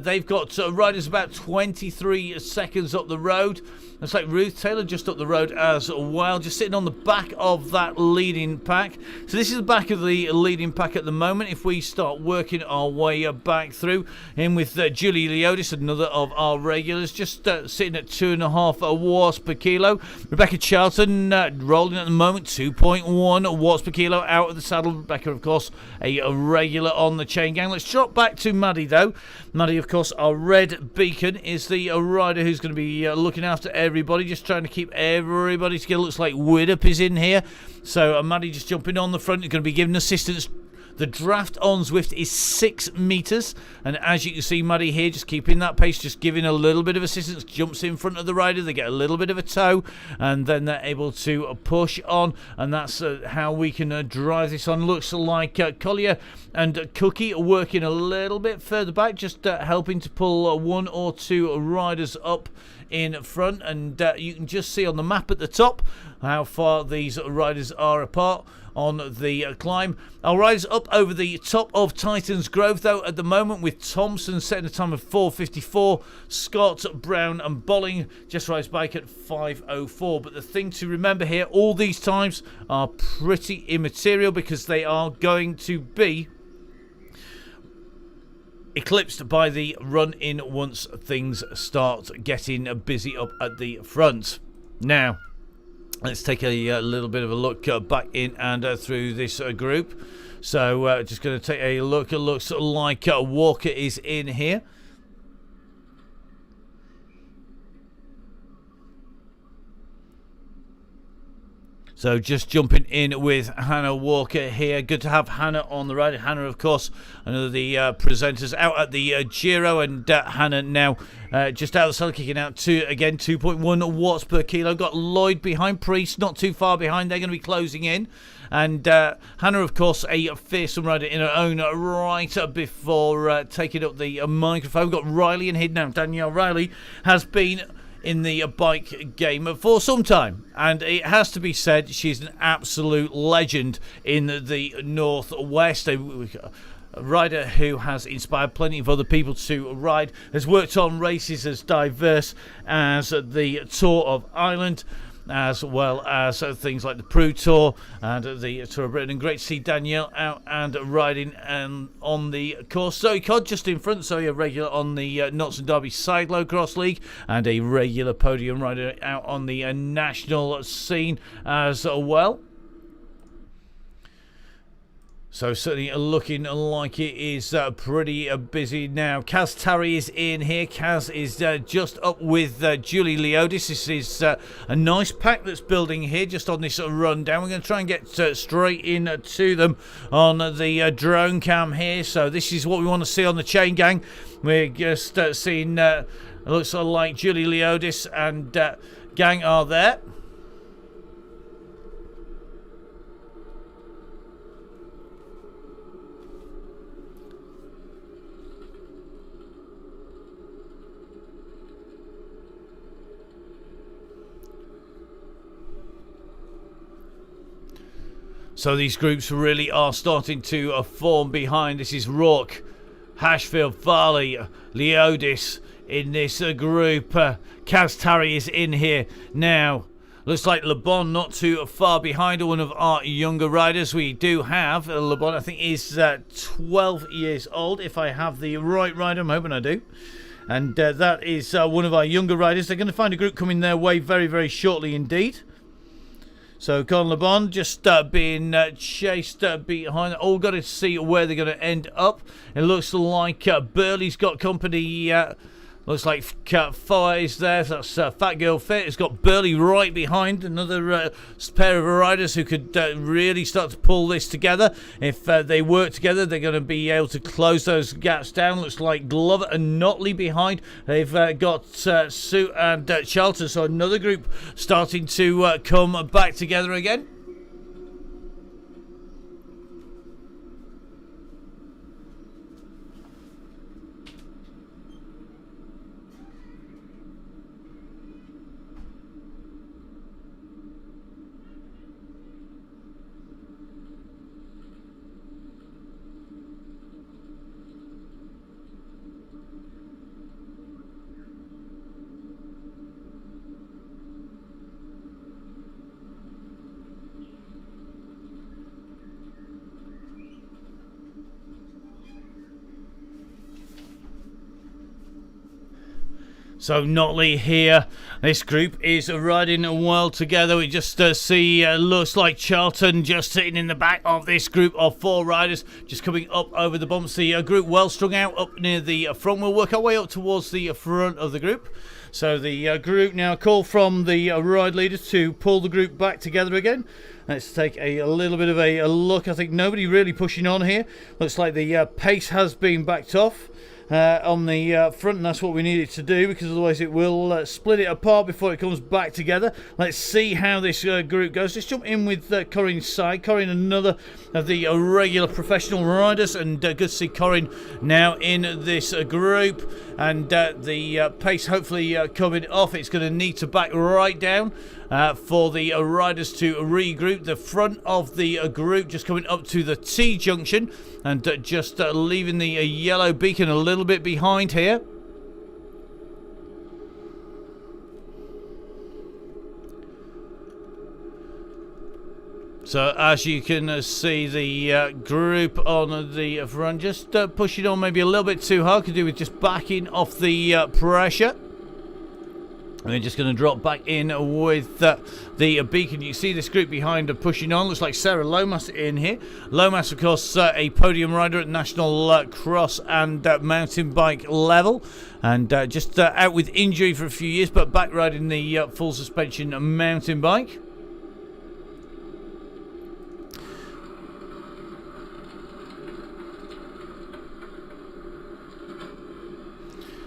They've got riders about 23 seconds up the road. Looks like Ruth Taylor just up the road as well, just sitting on the back of that leading pack. So this is the back of the leading pack at the moment. If we start working our way back through, in with Julie Leodis, another of our regulars, just sitting at 2.5 watts per kilo. Rebecca Charlton rolling at the moment, 2.1 watts per kilo out of the saddle. Rebecca, of course, a regular on the chain gang. Let's drop back to Maddie, though. Maddie, of course, our red beacon, is the rider who's going to be looking after everybody, just trying to keep everybody together. Looks like Widdop is in here. So Maddie just jumping on the front, is going to be giving assistance. The draft on Zwift is 6 meters, and as you can see, Maddie here just keeping that pace, just giving a little bit of assistance, jumps in front of the rider, they get a little bit of a tow, and then they're able to push on, and that's how we can drive this on. Looks like Collier and Cookie are working a little bit further back, just helping to pull 1 or 2 riders up in front, and you can just see on the map at the top how far these riders are apart on the climb. I'll rise up over the top of Titans Grove, though, at the moment, with Thompson setting a time of 4:54, Scott, Brown and Bolling just rise bike at 5:04. But the thing to remember here, all these times are pretty immaterial, because they are going to be eclipsed by the run-in once things start getting busy up at the front. Now, let's take a little bit of a look back in and through this group. So just going to take a look. It looks like Walker is in here. So just jumping in with Hannah Walker here. Good to have Hannah on the ride. Hannah, of course, another of the presenters out at the Giro, and Hannah now just out of the saddle, kicking out to, again, 2.1 watts per kilo. Got Lloyd behind, Priest not too far behind. They're going to be closing in. And Hannah, of course, a fearsome rider in her own right before taking up the microphone. We've got Riley in here now. Danielle Riley has been in the bike game for some time, and it has to be said, she's an absolute legend in the Northwest. A rider who has inspired plenty of other people to ride, has worked on races as diverse as the Tour of Ireland, as well as things like the Prue Tour and the Tour of Britain. And great to see Danielle out and riding on the course. Zoe Codd just in front, Zoe a regular on the Notts and Derby Cyclocross League, and a regular podium rider out on the national scene as well. So certainly looking like it is pretty busy now. Kaz Tarry is in here. Kaz is just up with Julie Leodis. This is a nice pack that's building here just on this rundown. We're going to try and get straight in to them on the drone cam here. So this is what we want to see on the chain gang. We're just seeing, it looks like Julie Leodis and gang are there. So these groups really are starting to form behind. This is Rourke, Hashfield, Farley, Leodis in this group. Kaz Tarry is in here now. Looks like Le Bon not too far behind, one of our younger riders. We do have Le Bon, I think is 12 years old, if I have the right rider. I'm hoping I do. And that is one of our younger riders. They're going to find a group coming their way very, very shortly indeed. So Con Le Bon just being chased behind. All got to see where they're going to end up. It looks like Burley's got company. Looks like Fire is there. That's Fat Girl Fit. It's got Burley right behind. Another pair of riders who could really start to pull this together. If they work together, they're going to be able to close those gaps down. Looks like Glover and Notley behind. They've got Sue and Charlton. So another group starting to come back together again. So Notley here. This group is riding well together. We just see looks like Charlton just sitting in the back of this group of 4 riders, just coming up over the bumps. The group well strung out up near the front. We'll work our way up towards the front of the group. So the group now call from the ride leaders to pull the group back together again. Let's take a little bit of a look. I think nobody really pushing on here. Looks like the pace has been backed off on the front, and that's what we needed to do, because otherwise it will split it apart before it comes back together. Let's see how this group goes. Let's jump in with Corinne's side. Corinne, another of the regular professional riders, and good to see Corinne now in this group, and the pace hopefully coming off. It's going to need to back right down for the riders to regroup. The front of the group just coming up to the T-junction, and just leaving the yellow beacon a little bit behind here. So as you can see, the group on the front just pushing on maybe a little bit too hard. Could do with just backing off the pressure. And they're just going to drop back in with the beacon. You see this group behind pushing on. Looks like Sarah Lomas in here. Lomas, of course, a podium rider at national cross and mountain bike level. And just out with injury for a few years, but back riding the full suspension mountain bike.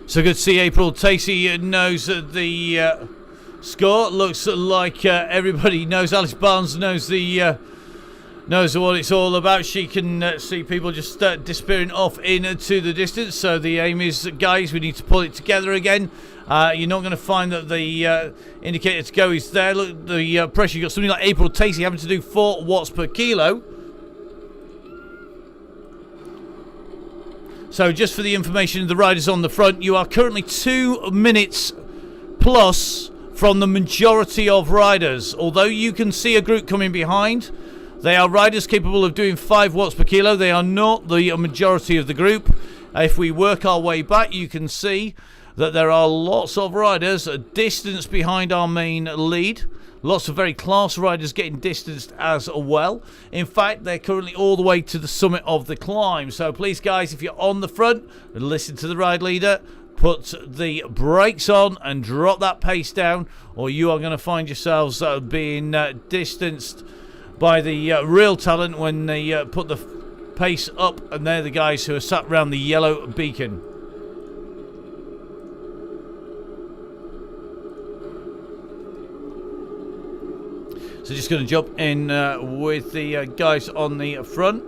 So good to see April Tacey knows the score. Looks like everybody knows. Alice Barnes knows the knows what it's all about. She can see people just disappearing off into the distance. So the aim is, guys, we need to pull it together again. You're not going to find that the indicator to go is there. Look, the pressure. You've got something like April Tacey having to do 4 watts per kilo. So just for the information of the riders on the front, you are currently 2 minutes plus from the majority of riders. Although you can see a group coming behind, they are riders capable of doing 5 watts per kilo. They are not the majority of the group. If we work our way back, you can see that there are lots of riders a distance behind our main lead. Lots of very class riders getting distanced as well. In fact, they're currently all the way to the summit of the climb. So please, guys, if you're on the front, listen to the ride leader. Put the brakes on and drop that pace down, or you are going to find yourselves being distanced by the real talent when they put the pace up. And they're the guys who are sat around the yellow beacon. So just going to jump in with the guys on the front.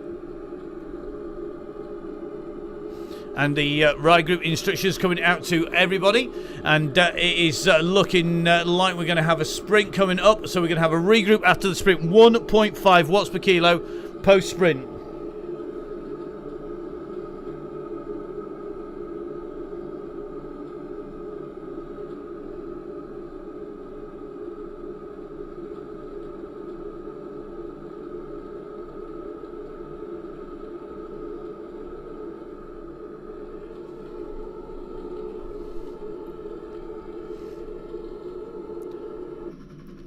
And the ride group instructions coming out to everybody. And it is looking like we're going to have a sprint coming up. So we're going to have a regroup after the sprint. 1.5 watts per kilo post-sprint.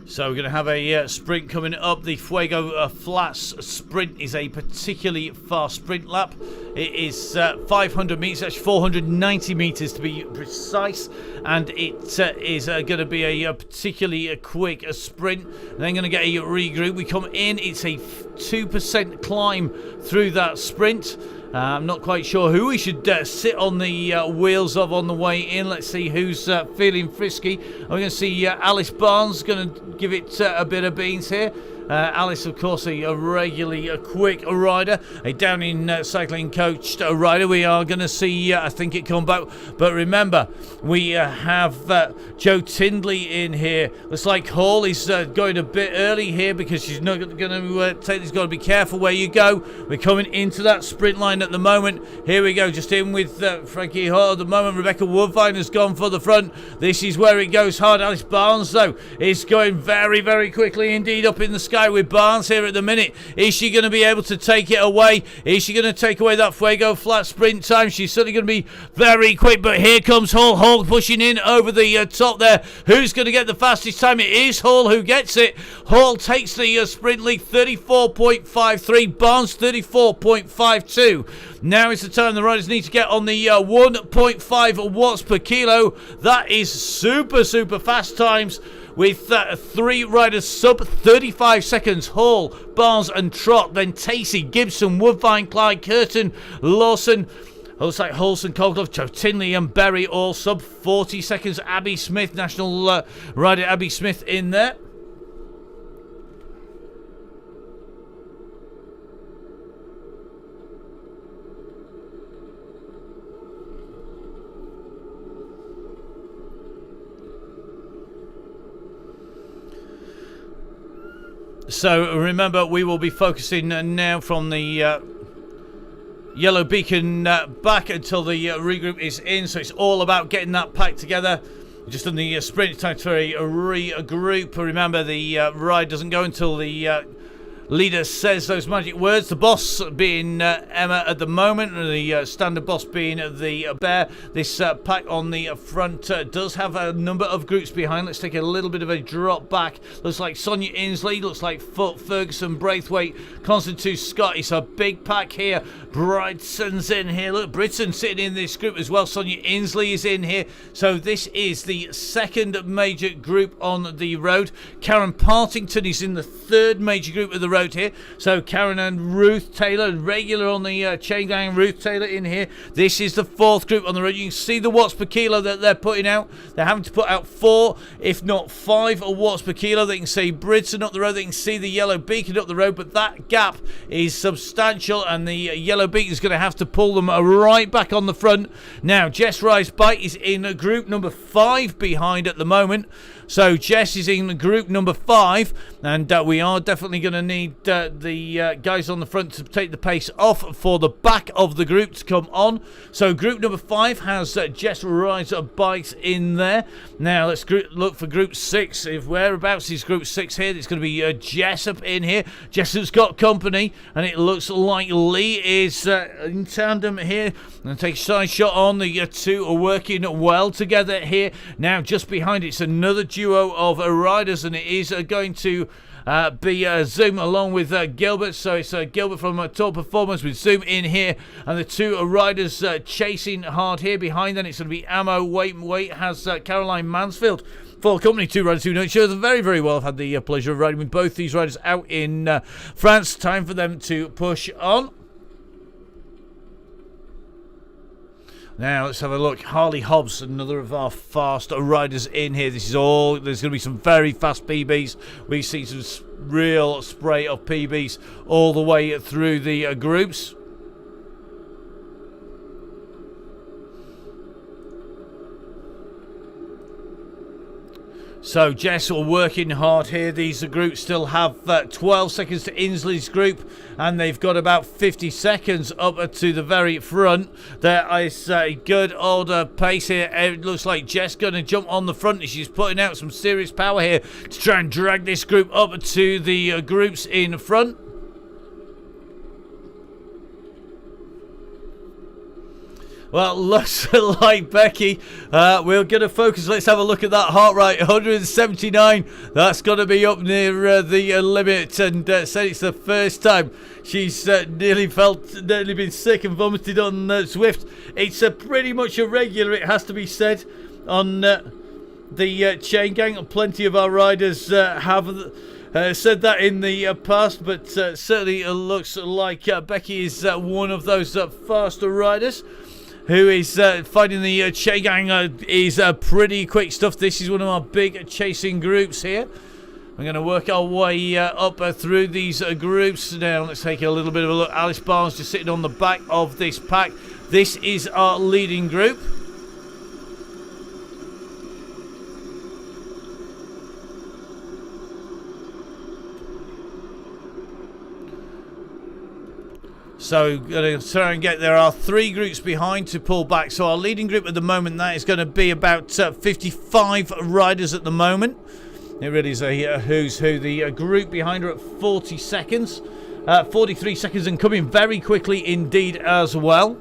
So we're going to have a sprint coming up. The Fuego Flats sprint is a particularly fast sprint lap. It is 500 metres, actually 490 metres to be precise. And it is going to be a particularly quick sprint. Then going to get a regroup. We come in, it's a 2% climb through that sprint. I'm not quite sure who we should sit on the wheels of on the way in. Let's see who's feeling frisky. We're going to see Alice Barnes going to give it a bit of beans here. Alice, of course, a regularly quick rider, a Downing cycling coached rider. We are going to see, I think, it come back. But remember, we have Joe Tindley in here. Looks like Hall is going a bit early here because she's not going to take this. Got to be careful where you go. We're coming into that sprint line at the moment. Here we go, just in with Frankie Hall at the moment. Rebecca Woodvine has gone for the front. This is where it goes hard. Alice Barnes, though, is going very, very quickly indeed up in the sky. sky with Barnes here at the minute. Is she going to be able to take it away? Is she going to take away that Fuego flat sprint time? She's certainly going to be very quick, but here comes Hall. Hall pushing in over the top there. Who's going to get the fastest time? It is Hall who gets it. Hall takes the sprint lead, 34.53. Barnes, 34.52. Now is the time the riders need to get on the 1.5 watts per kilo. That is super fast times, with 3 riders sub 35 seconds. Hall, Barnes and Trott. Then Tacey, Gibson, Woodbine, Clyde, Curtin, Lawson. Looks like Holson, Colclough, Tinley and Berry all sub 40 seconds. Abby Smith, national rider Abby Smith in there. So remember, we will be focusing now from the yellow beacon back until the regroup is in. So it's all about getting that pack together. Just on the sprint, time for a regroup. Remember, the ride doesn't go until the leader says those magic words. The boss being Emma at the moment, and the standard boss being the Bear. This pack on the front does have a number of groups behind. Let's take a little bit of a drop back. Looks like Sonia Inslee, looks like Foot, Ferguson, Braithwaite, Constantine Scott. It's a big pack here. Bryson's in here. Look, Britson sitting in this group as well. Sonia Inslee is in here. So this is the second major group on the road. Karen Partington is in the third major group of the road here. So Karen and Ruth Taylor, regular on the chain gang. Ruth Taylor in here. This is the fourth group on the road. You can see the watts per kilo that they're putting out. They're having to put out 4, if not 5 watts per kilo. They can see Bridson up the road. They can see the yellow beacon up the road, but that gap is substantial, and the yellow beacon is going to have to pull them right back on the front. Now, Jess Rice Bite is in group number 5 behind at the moment. So Jess is in group number 5, and we are definitely going to need the guys on the front to take the pace off for the back of the group to come on. So group number 5 has Jess Rice Bikes in there. Now let's look for group 6. If whereabouts is group 6 here, it's going to be Jessup in here. Jessup's got company, and it looks like Lee is in tandem here. And take a side shot on. The 2 are working well together here. Now just behind it's another duo of riders, and it is going to be Zoom along with Gilbert. So it's Gilbert from Top Performance with Zoom in here, and the 2 riders chasing hard here. Behind then it's going to be Ammo. Wait has Caroline Mansfield. For company, 2 riders who know each other very well. I've had the pleasure of riding with both these riders out in France. Time for them to push on. Now let's have a look. Harley Hobbs, another of our fast riders in here. This is all. There's going to be some very fast PBs. We see some real spray of PBs all the way through the groups. So Jess are working hard here. These groups still have 12 seconds to Inslee's group, and they've got about 50 seconds up to the very front. There is a good old pace here. It looks like Jess going to jump on the front, and she's putting out some serious power here to try and drag this group up to the groups in front. Well, looks like Becky. We're going to focus. Let's have a look at that heart rate. 179. That's got to be up near the limit. And said it's the first time she's nearly been sick and vomited on Zwift. It's pretty much a regular, it has to be said, on the chain gang. Plenty of our riders have said that in the past, but certainly it looks like Becky is one of those faster riders who is fighting the chain gang. Is pretty quick stuff. This is one of our big chasing groups here. We're going to work our way up through these groups. Now let's take a little bit of a look. Alice Barnes just sitting on the back of this pack. This is our leading group. So going to try and get, there are 3 groups behind to pull back. So our leading group at the moment, that is going to be about 55 riders at the moment. It really is a who's who. The group behind her at 40 seconds. 43 seconds and coming very quickly indeed as well.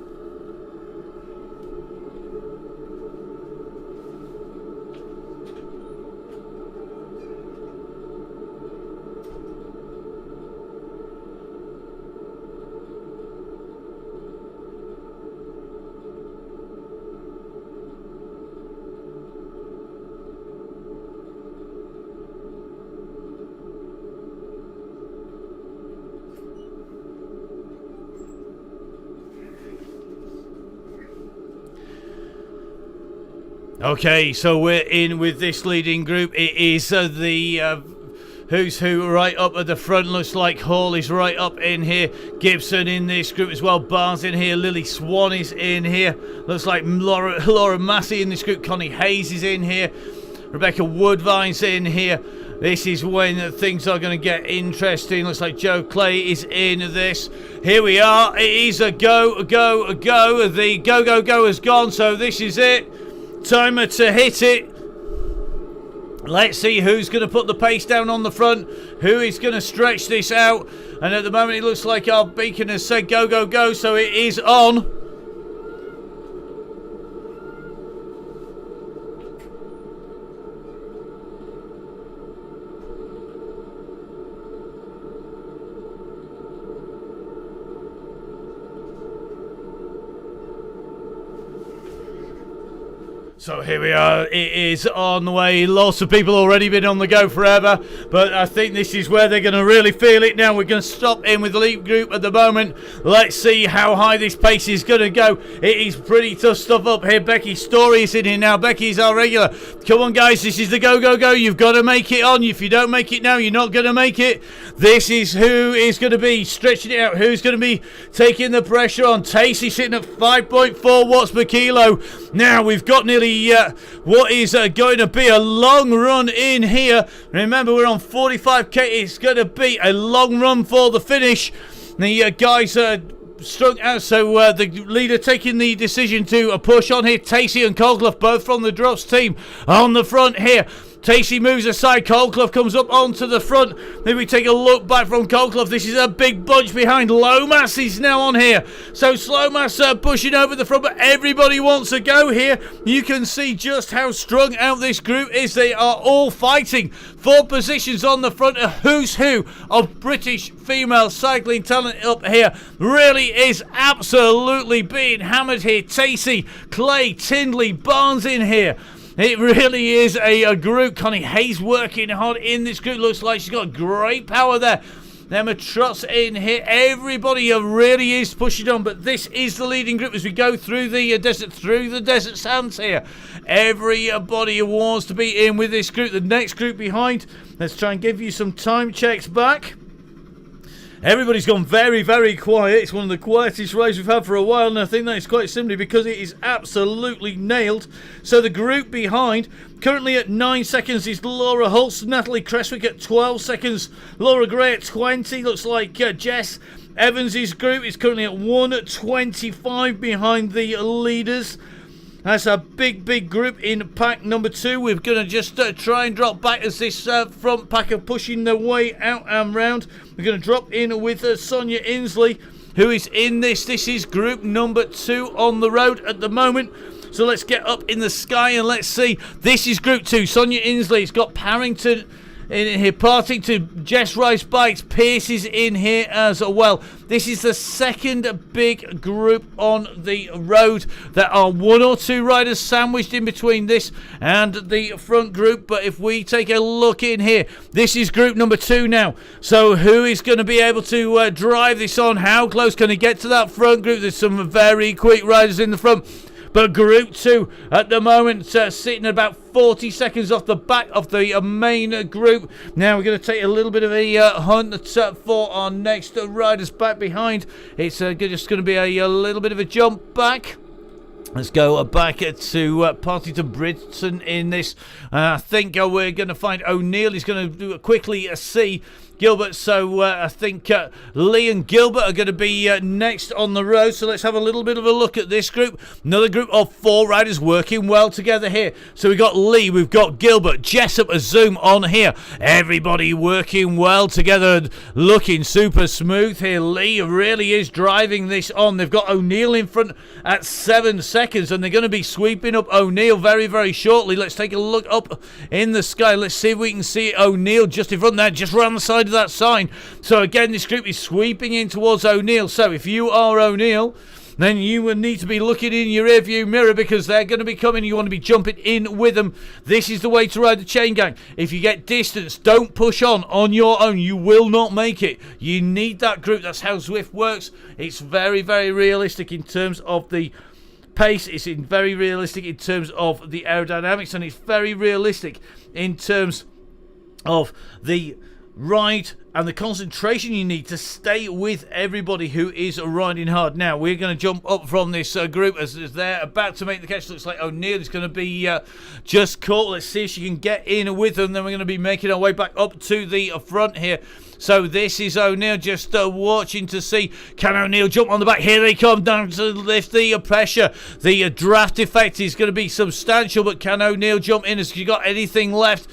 Okay, so we're in with this leading group. It is the who's who right up at the front. Looks like Hall is right up in here. Gibson in this group as well. Barnes in here. Lily Swan is in here. Looks like Laura Massey in this group. Connie Hayes is in here. Rebecca Woodvine's in here. This is when things are going to get interesting. Looks like Joe Clay is in this. Here we are. It is a go, go, go. The go, go, go has gone, so this is it. Timer to hit it. Let's see who's going to put the pace down on the front. Who is going to stretch this out. And at the moment it looks like our beacon has said go, go, go. So it is on. So here we are, it is on the way. Lots of people already been on the go forever, but I think this is where they're going to really feel it now. We're going to stop in with the lead group at the moment. Let's see how high this pace is going to go. It is pretty tough stuff up here. Becky Story is in here now. Becky's our regular. Come on guys, this is the go, go, go. You've got to make it on. If you don't make it now, you're not going to make it. This is who is going to be stretching it out. Who's going to be taking the pressure on. Tacey sitting at 5.4 watts per kilo. Now we've got nearly what is going to be a long run in here. Remember, we're on 45k. It's going to be a long run for the finish. The guys are strung out, so the leader taking the decision to push on here. Tacey and Colclough, both from the Drops team, on the front here. Tacey moves aside, Colclough comes up onto the front. Then we take a look back from Colclough. This is a big bunch behind. Lomas is now on here. So Slowmas pushing over the front, but everybody wants to go here. You can see just how strung out this group is. They are all fighting for positions on the front. A who's who of British female cycling talent up here. Really is absolutely being hammered here. Tacey, Clay, Tindley, Barnes in here. It really is a group. Connie Hayes working hard in this group. Looks like she's got great power there. Emma Trot's in here. Everybody really is pushing on, but this is the leading group as we go through the desert sands here. Everybody wants to be in with this group. The next group behind. Let's try and give you some time checks back. Everybody's gone very, very quiet. It's one of the quietest rides we've had for a while, and I think that is quite simply because it is absolutely nailed. So the group behind, currently at 9 seconds, is Laura Holtz, Natalie Creswick at 12 seconds, Laura Gray at 20. Looks like Jess Evans' group is currently at 1:25 behind the leaders. That's a big, big group in pack number 2. We're going to just try and drop back as this front pack are pushing their way out and round. We're going to drop in with Sonia Inslee, who is in this. This is group number 2 on the road at the moment. So let's get up in the sky and let's see. This is group 2. Sonia Inslee's got Parrington in here, parting to Jess Rice Bikes. Pierce is in here as well. This is the second big group on the road. There are 1 or 2 riders sandwiched in between this and the front group, but if we take a look in here, this is group number 2 now. So who is going to be able to drive this on? How close can he get to that front group? There's some very quick riders in the front. But Group 2 at the moment sitting about 40 seconds off the back of the main group. Now we're going to take a little bit of a hunt for our next riders back behind. It's just going to be a little bit of a jump back. Let's go back to Partington Britton in this. I think we're going to find O'Neill. He's going to do quickly see Gilbert. So I think Lee and Gilbert are going to be next on the road. So let's have a little bit of a look at this group. Another group of 4 riders working well together here. So we've got Lee, we've got Gilbert, Jessup, a zoom on here. Everybody working well together and looking super smooth here. Lee really is driving this on. They've got O'Neill in front at 7 seconds, and they're going to be sweeping up O'Neill very, very shortly. Let's take a look up in the sky. Let's see if we can see O'Neill just in front there, just around the side of that sign. So again, this group is sweeping in towards O'Neill. So if you are O'Neill, then you will need to be looking in your rearview mirror, because they're going to be coming. You want to be jumping in with them. This is the way to ride the chain gang. If you get distance, don't push on your own. You will not make it. You need that group. That's how Zwift works. It's very, very realistic in terms of the pace. It's very realistic in terms of the aerodynamics, and it's very realistic in terms of the ride and the concentration you need to stay with everybody who is riding hard. Now we're going to jump up from this group as they're about to make the catch. Looks like O'Neill is going to be just caught. Let's see if she can get in with them. Then we're going to be making our way back up to the front here. So this is O'Neill just watching to see, can O'Neill jump on the back? Here they come down to lift the pressure. The draft effect is going to be substantial, but can O'Neill jump in? Has she got anything left?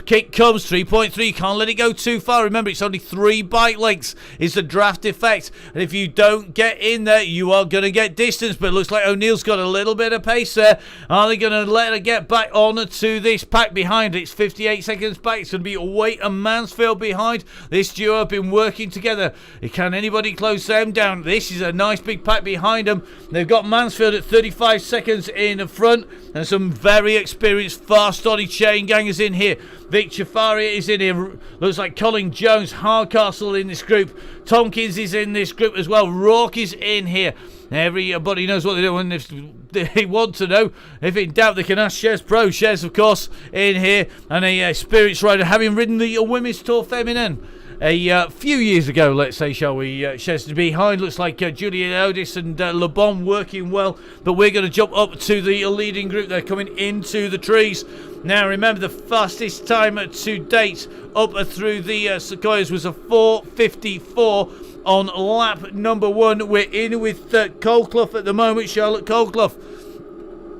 Kick comes, 3.3. Can't let it go too far. Remember, it's only 3 bike lengths is the draft effect. And if you don't get in there, you are going to get distance. But it looks like O'Neill's got a little bit of pace there. Are they going to let her get back on to this pack behind? It's 58 seconds back. It's going to be Waite and Mansfield behind. This duo have been working together. Can anybody close them down? This is a nice big pack behind them. They've got Mansfield at 35 seconds in the front, and some very experienced fast Donny chain gangers in here. Vic Chafaria is in here. Looks like Colin Jones, Hardcastle in this group. Tompkins is in this group as well. Rourke is in here. Everybody knows what they're doing. If they want to know, if in doubt, they can ask Shez Pro. Shez, of course, in here, and a experienced rider, having ridden the Women's Tour Feminine a few years ago, let's say, shall we? Shez behind. Looks like Julia Odis and Le Bon working well, but we're going to jump up to the leading group. They're coming into the trees. Now, remember, the fastest time to date up through the Sequoias was a 4:54 on lap number 1. We're in with Coldclough at the moment. Charlotte Coldclough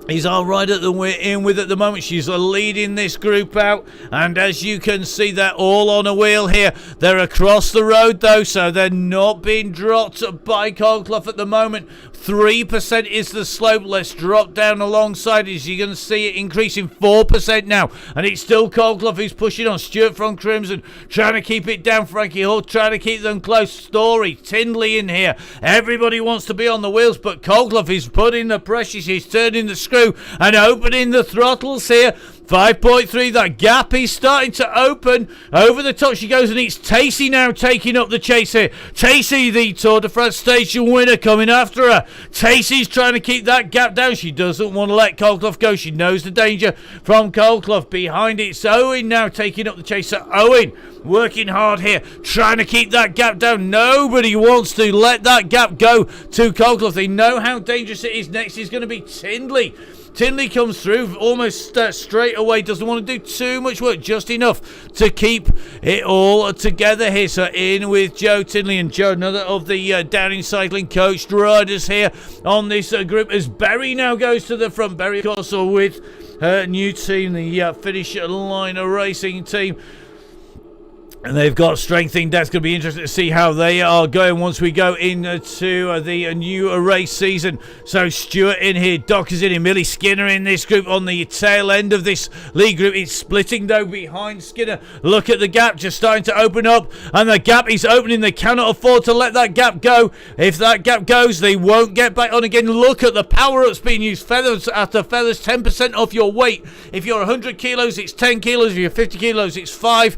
is our rider that we're in with at the moment. She's leading this group out, and as you can see, they're all on a wheel here. They're across the road though, so they're not being dropped by Coldclough at the moment. 3% is the slope. Let's drop down alongside. As you can see, it increasing 4% now, and it's still Coldclough who's pushing on. Stuart from Crimson trying to keep it down. Frankie Hall trying to keep them close. Story, Tindley in here. Everybody wants to be on the wheels, but Coldclough is putting the pressure. She's turning the screw and opening the throttles here. 5.3, that gap is starting to open. Over the top she goes, and it's Tacey now taking up the chase here. Tacey, the Tour de France station winner, coming after her. Tacey's trying to keep that gap down. She doesn't want to let Coldclough go. She knows the danger from Coldclough. Behind it's Owen now taking up the chase. So Owen working hard here, trying to keep that gap down. Nobody wants to let that gap go to Coldclough. They know how dangerous it is. Next is going to be Tindley. Tindley comes through almost straight away, doesn't want to do too much work, just enough to keep it all together here. So in with Joe Tindley, and Joe, another of the Downing Cycling coached riders here on this group, as Berry now goes to the front. Berry, of course, with her new team, the Finish Line Racing team. And they've got strength in. That's going to be interesting to see how they are going once we go into the new race season. So Stuart in here, Doc is in here, Millie Skinner in this group on the tail end of this league group. It's splitting though behind Skinner. Look at the gap just starting to open up, and the gap is opening. They cannot afford to let that gap go. If that gap goes, they won't get back on again. Look at the power ups being used. Feathers after feathers, 10% off your weight. If you're 100 kilos, it's 10 kilos. If you're 50 kilos, it's 5.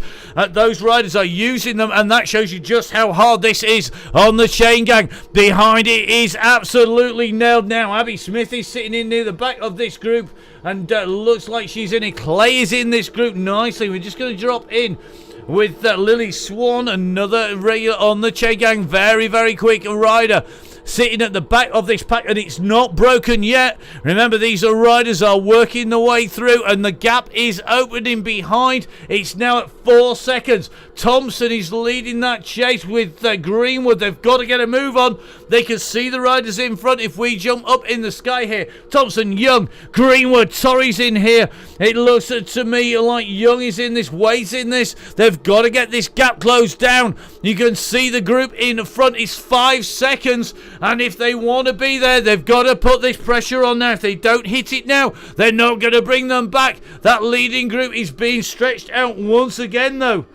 Those riders are using them, and that shows you just how hard this is on the chain gang. Behind it is absolutely nailed now. Abby Smith is sitting in near the back of this group, and looks like she's in it. Clay is in this group nicely. We're just going to drop in with Lily Swan, another regular on the chain gang. Very, very quick rider. sitting at the back of this pack, and it's not broken yet. Remember, these riders are working the way through, and the gap is opening behind. It's now at 4 seconds. Thompson is leading that chase with Greenwood. They've got to get a move on. They can see the riders in front if we jump up in the sky here. Thompson, Young, Greenwood, Torrey's in here. It looks to me like Young is in this, Wade's in this. They've got to get this gap closed down. You can see the group in front is 5 seconds, and if they want to be there, they've got to put this pressure on now. If they don't hit it now, they're not going to bring them back. That leading group is being stretched out once again, though.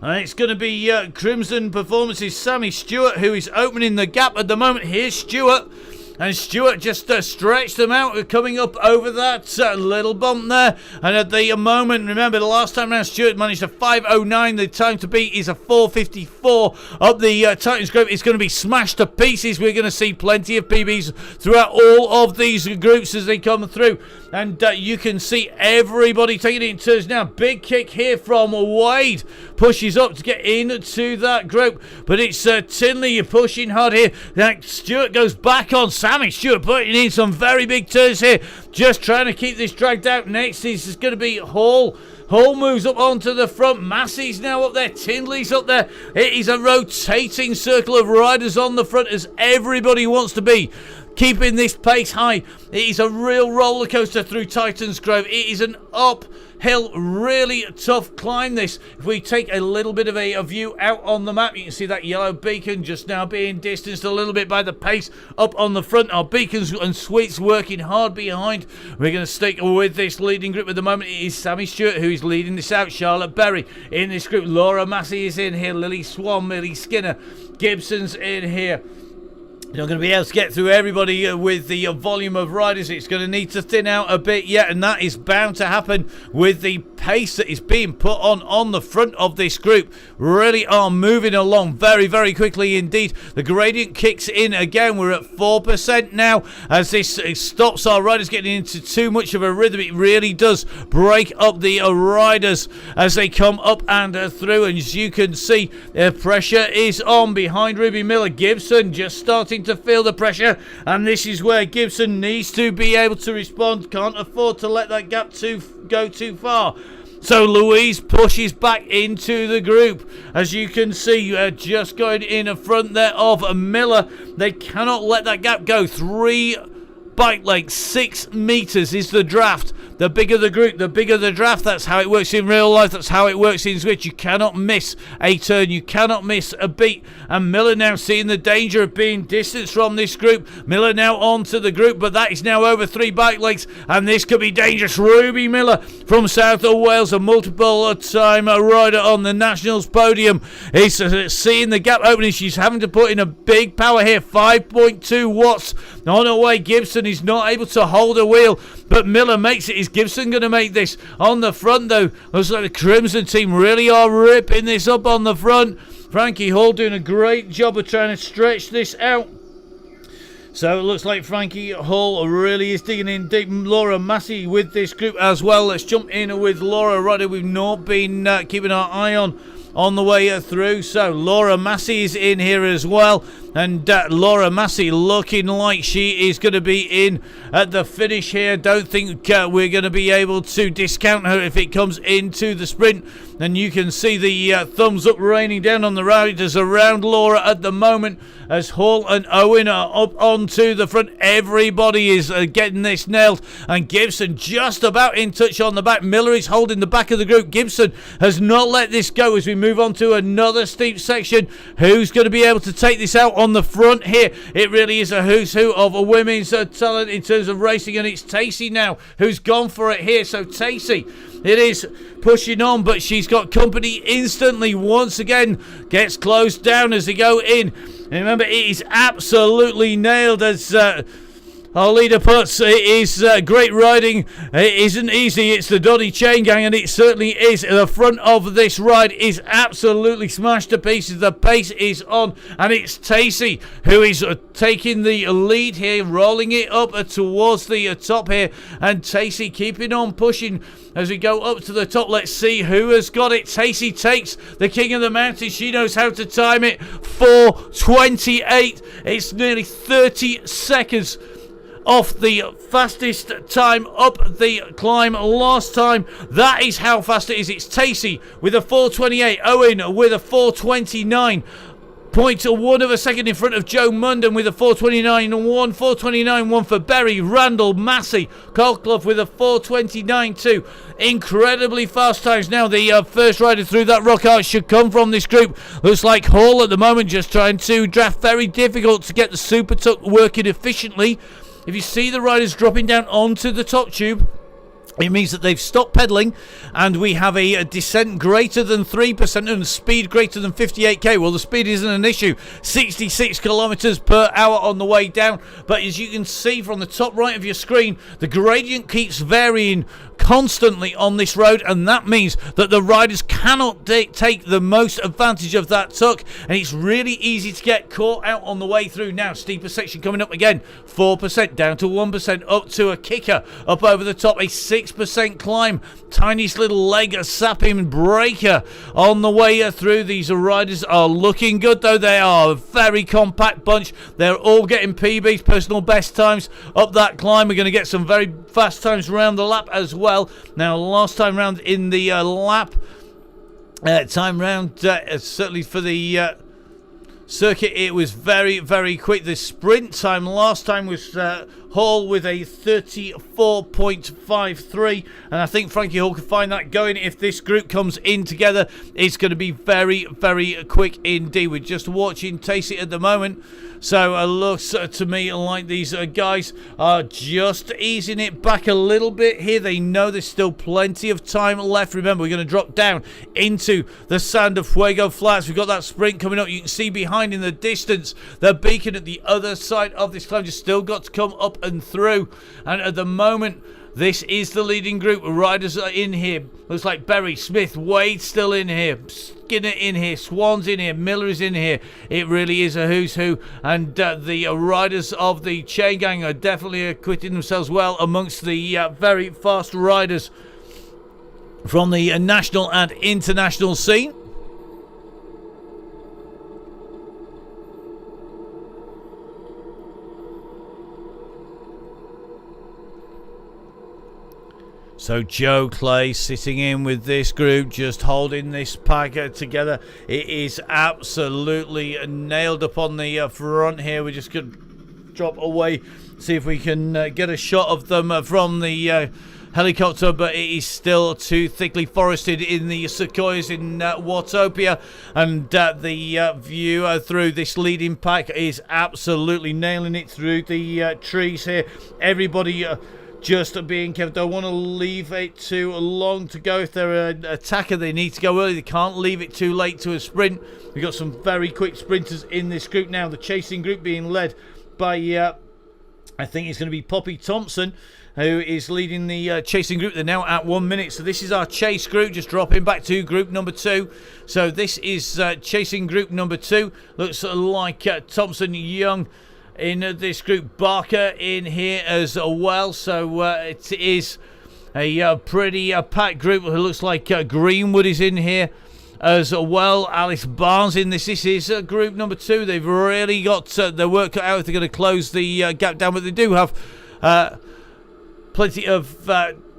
And it's going to be Crimson Performances, Sammy Stewart, who is opening the gap at the moment. Here's Stewart. And Stewart just stretched them out, coming up over that little bump there. And at the moment, remember the last time around, Stewart managed a 5:09. The time to beat is a 4:54. Up the Titans group, it's going to be smashed to pieces. We're going to see plenty of PBs throughout all of these groups as they come through. And you can see everybody taking it in turns now. Big kick here from Wade. Pushes up to get into that group. But it's Tinley pushing hard here. Stewart goes back on. Sammy Stewart putting in some very big turns here. Just trying to keep this dragged out. Next is going to be Hall. Hall moves up onto the front. Massey's now up there. Tinley's up there. It is a rotating circle of riders on the front as everybody wants to be keeping this pace high. It is a real roller coaster through Titans Grove. It is an uphill, really tough climb this. If we take a little bit of a view out on the map, you can see that yellow beacon just now being distanced a little bit by the pace up on the front. Our beacons and sweets working hard behind. We're going to stick with this leading group at the moment. It is Sammy Stewart who is leading this out. Charlotte Berry in this group. Laura Massey is in here. Lily Swan, Millie Skinner, Gibson's in here. You're not going to be able to get through everybody with the volume of riders. It's going to need to thin out a bit yet, and that is bound to happen with the pace that is being put on the front of this group. Really are moving along very, very quickly indeed. The gradient kicks in again. We're at 4% now as this stops our riders getting into too much of a rhythm. It really does break up the riders as they come up and through, and as you can see, pressure is on behind Ruby Miller. Gibson just starting to feel the pressure, and this is where Gibson needs to be able to respond. Can't afford to let that gap go too far. So Louise pushes back into the group. As you can see, just going in front there of Miller. They cannot let that gap go. 3 bike lengths, 6 meters is the draft. The bigger the group, the bigger the draft. That's how it works in real life. That's how it works in Switch. You cannot miss a turn. You cannot miss a beat. And Miller now seeing the danger of being distanced from this group. Miller now onto the group, but that is now over 3 bike lengths, and this could be dangerous. Ruby Miller from South of Wales, a multiple-time rider on the Nationals podium, is seeing the gap opening. She's having to put in a big power here. 5.2 watts on her way. Gibson is not able to hold a wheel, but Miller makes it. Is Gibson going to make this on the front though? Looks like the Crimson team really are ripping this up on the front. Frankie Hall doing a great job of trying to stretch this out. So it looks like Frankie Hall really is digging in deep. Laura Massey with this group as well. Let's jump in with Laura Rodder. We've not been keeping our eye on the way through. So Laura Massey is in here as well, and Laura Massey looking like she is going to be in at the finish here. Don't think we're going to be able to discount her if it comes into the sprint. And you can see the thumbs up raining down on the riders around Laura at the moment as Hall and Owen are up onto the front. Everybody is getting this nailed, and Gibson just about in touch on the back. Miller is holding the back of the group. Gibson has not let this go as we move on to another steep section. Who's going to be able to take this out on the front here? It really is a who's who of a women's talent in terms of racing, and it's Tacey now who's gone for it here. So Tacey, it is pushing on, but she's got company instantly. Once again, gets closed down as they go in. And remember, it is absolutely nailed as Our leader puts, it is great riding. It isn't easy. It's the Donny Chain Gang, and it certainly is. The front of this ride is absolutely smashed to pieces. The pace is on, and it's Tacey who is taking the lead here, rolling it up towards the top here, and Tacey keeping on pushing as we go up to the top. Let's see who has got it. Tacey takes the King of the Mountain. She knows how to time it. 4:28. It's nearly 30 seconds off the fastest time up the climb last time. That is how fast it is. It's Tacey with a 4:28, Owen with a 4:29. 0.1 of a second in front of Joe Munden with a 4:29.1, 4:29.1 for Berry, Randall, Massey, Colclough with a 4:29.2. Incredibly fast times. Now the first rider through that rock art should come from this group. Looks like Hall at the moment just trying to draft. Very difficult to get the super tuck working efficiently. If you see the riders dropping down onto the top tube, it means that they've stopped pedalling, and we have a descent greater than 3% and speed greater than 58k. Well, the speed isn't an issue. 66 kilometers per hour on the way down. But as you can see from the top right of your screen, the gradient keeps varying constantly on this road, and that means that the riders cannot take the most advantage of that tuck, and it's really easy to get caught out on the way through. Now steeper section coming up again, 4% down to 1%, up to a kicker up over the top, a 6% climb, tiniest little leg, a sapping breaker on the way through. These riders are looking good though. They are a very compact bunch. They're all getting PBs, personal best times up that climb. We're going to get some very fast times around the lap as well. Now last time round in the lap time round, certainly for the circuit, it was very, very quick. The sprint time last time was Hall with a 34.53, and I think Frankie Hall can find that going. If this group comes in together, it's going to be very, very quick indeed. We're just watching Tacey at the moment, so it looks to me like these guys are just easing it back a little bit here. They know there's still plenty of time left. Remember, we're going to drop down into the Sand of Fuego Flats. We've got that sprint coming up. You can see behind in the distance the beacon at the other side of this climb. Just still got to come up and through, and at the moment this is the leading group. Riders are in here. Looks like Berry, Smith, Wade still in here, Skinner in here, Swan's in here, Miller is in here. It really is a who's who, and the riders of the Chain Gang are definitely acquitting themselves well amongst the very fast riders from the national and international scene. So Joe Clay sitting in with this group, just holding this pack together. It is absolutely nailed up on the front here. We're just going to drop away, see if we can get a shot of them from the helicopter, but it is still too thickly forested in the sequoias in Watopia, and the view through this leading pack is absolutely nailing it through the trees here. Everybody just being careful. Don't want to leave it too long to go. If they're an attacker, they need to go early. They can't leave it too late to a sprint. We've got some very quick sprinters in this group now. The chasing group being led by, I think it's going to be Poppy Thompson, who is leading the chasing group. They're now at 1 minute. So this is our chase group, just dropping back to group number 2. So this is chasing group number 2. Looks like Thompson, Young in this group, Barker in here as well. So it is a pretty packed group. It looks like Greenwood is in here as well. Alice Barnes in this. This is group number 2. They've really got their work cut out if they're going to close the gap down, but they do have plenty of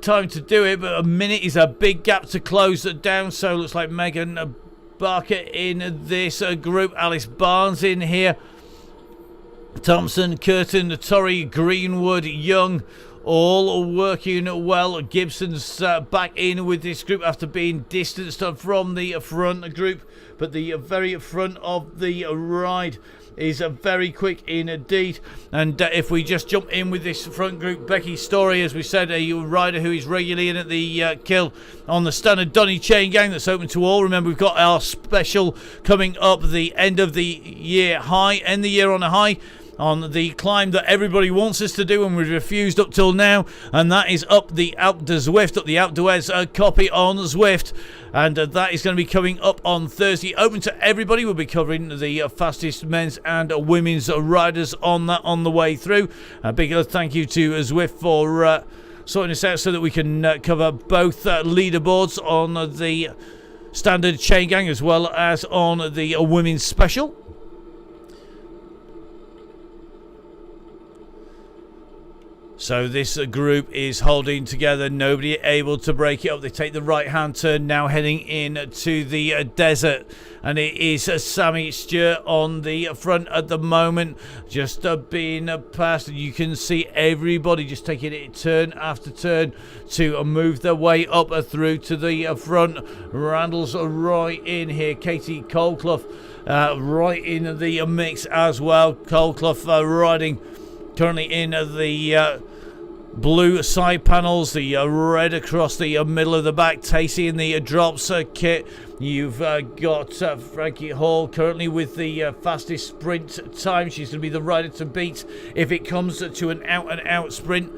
time to do it, but a minute is a big gap to close down. So it looks like Megan Barker in this group, Alice Barnes in here, Thompson, Curtin, Torrey, Greenwood, Young, all working well. Gibson's back in with this group after being distanced from the front group, but the very front of the ride is very quick indeed. And if we just jump in with this front group, Becky Story, as we said, a rider who is regularly in at the kill on the standard Donny Chain Gang that's open to all. Remember, we've got our special coming up, the end of the year high, end the year on a high. on the climb that everybody wants us to do and we've refused up till now, and that is up the Alpe de Zwift, up the Alpe d'Huez copy on Zwift, and that is going to be coming up on Thursday. Open to everybody. We'll be covering the fastest men's and women's riders on that on the way through. A big thank you to Zwift for sorting this out so that we can cover both leaderboards on the standard chain gang as well as on the women's special. So this group is holding together, nobody able to break it up. They take the right hand turn now, heading in to the desert, and it is Sammy Stewart on the front at the moment, just being passed. You can see everybody just taking it turn after turn to move their way up through to the front. Randall's right in here, Katie Colclough right in the mix as well. Colclough riding currently in the blue side panels, the red across the middle of the back. Tacey in the drops kit. You've got Frankie Hall currently with the fastest sprint time. She's going to be the rider to beat if it comes to an out-and-out sprint.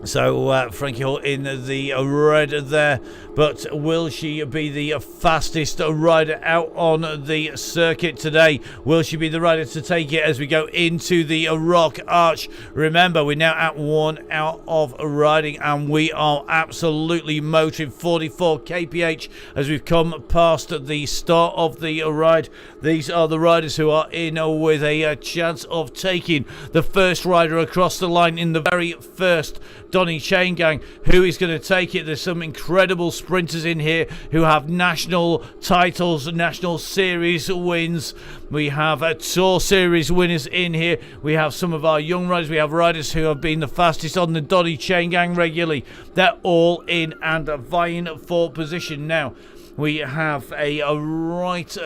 So Frankie Hall in the red there, but will she be the fastest rider out on the circuit today? Will she be the rider to take it as we go into the Rock Arch? Remember, we're now at 1 hour of riding and we are absolutely motoring 44 kph as we've come past the start of the ride. These are the riders who are in with a chance of taking the first rider across the line in the very first Donny Chain Gang. Who is going to take it? There's some incredible sprinters in here who have national titles, national series wins. We have Tour Series winners in here. We have some of our young riders. We have riders who have been the fastest on the Donny Chain Gang regularly. They're all in and vying for position now. We have a right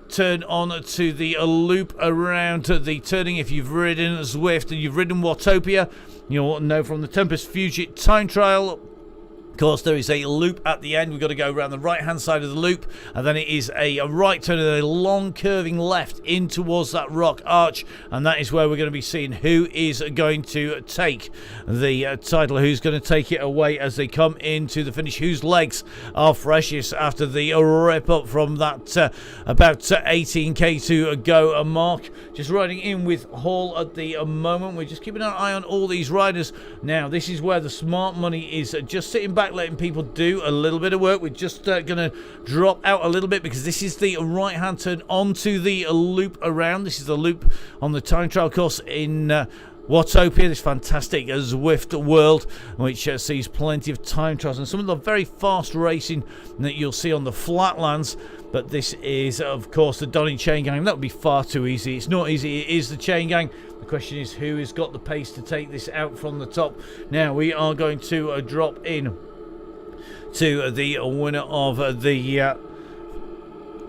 turn on to the loop around the turning. If you've ridden Zwift and you've ridden Watopia, you'll know from the Tempest Fugit time trial. Of course, there is a loop at the end. We've got to go around the right-hand side of the loop, and then it is a right turn and a long curving left in towards that Rock Arch, and that is where we're going to be seeing who is going to take the title, who's going to take it away as they come into the finish, whose legs are freshest after the rip up from that about 18k to go mark. Just riding in with Hall at the moment. We're just keeping an eye on all these riders. Now, this is where the smart money is just sitting back, letting people do a little bit of work. We're just going to drop out a little bit because this is the right hand turn onto the loop around. This is the loop on the time trial course in Watopia, this fantastic Zwift world, which sees plenty of time trials and some of the very fast racing that you'll see on the flatlands. But this is, of course, the Donny Chain Gang. That would be far too easy. It's not easy. It is the Chain Gang. The question is who has got the pace to take this out from the top. Now we are going to drop in to the winner of the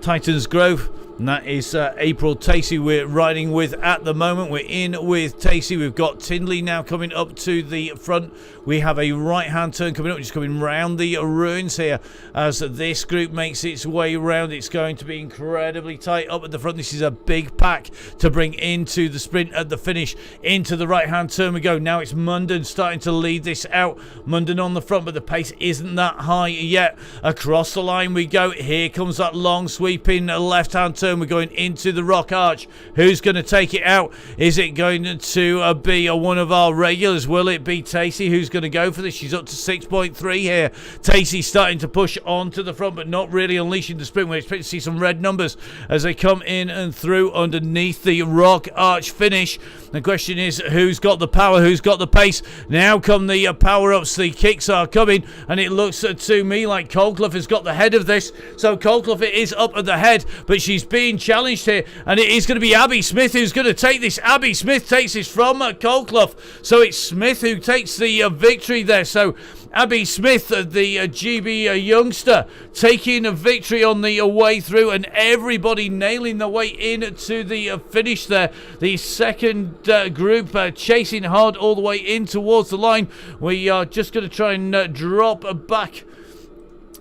Titans Grove, and that is April Tacey we're riding with at the moment. We're in with Tacey. We've got Tindley now coming up to the front. We have a right hand turn coming up, just coming round the ruins here as this group makes its way round. It's going to be incredibly tight up at the front. This is a big pack to bring into the sprint at the finish. Into the right hand turn we go. Now it's Munden starting to lead this out. Munden on the front, but the pace isn't that high yet. Across the line we go. Here comes that long sweeping left hand turn. We're going into the Rock Arch. Who's going to take it out? Is it going to be one of our regulars? Will it be Tacey who's going to go for this? She's up to 6.3 here. Tacey starting to push on to the front, but not really unleashing the sprint. We're expecting to see some red numbers as they come in and through underneath the Rock Arch finish. The question is who's got the power, who's got the pace. Now come the power-ups, the kicks are coming, and it looks to me like Colclough has got the head of this. So Colclough it is up at the head, but she's being challenged here, and it is going to be Abby Smith who's going to take this. Abby Smith takes this from Colclough, so it's Smith who takes the victory there. So Abby Smith, the GB youngster, taking a victory on the way through, and everybody nailing their way in to the finish there. The second group chasing hard all the way in towards the line. We are just going to try and drop back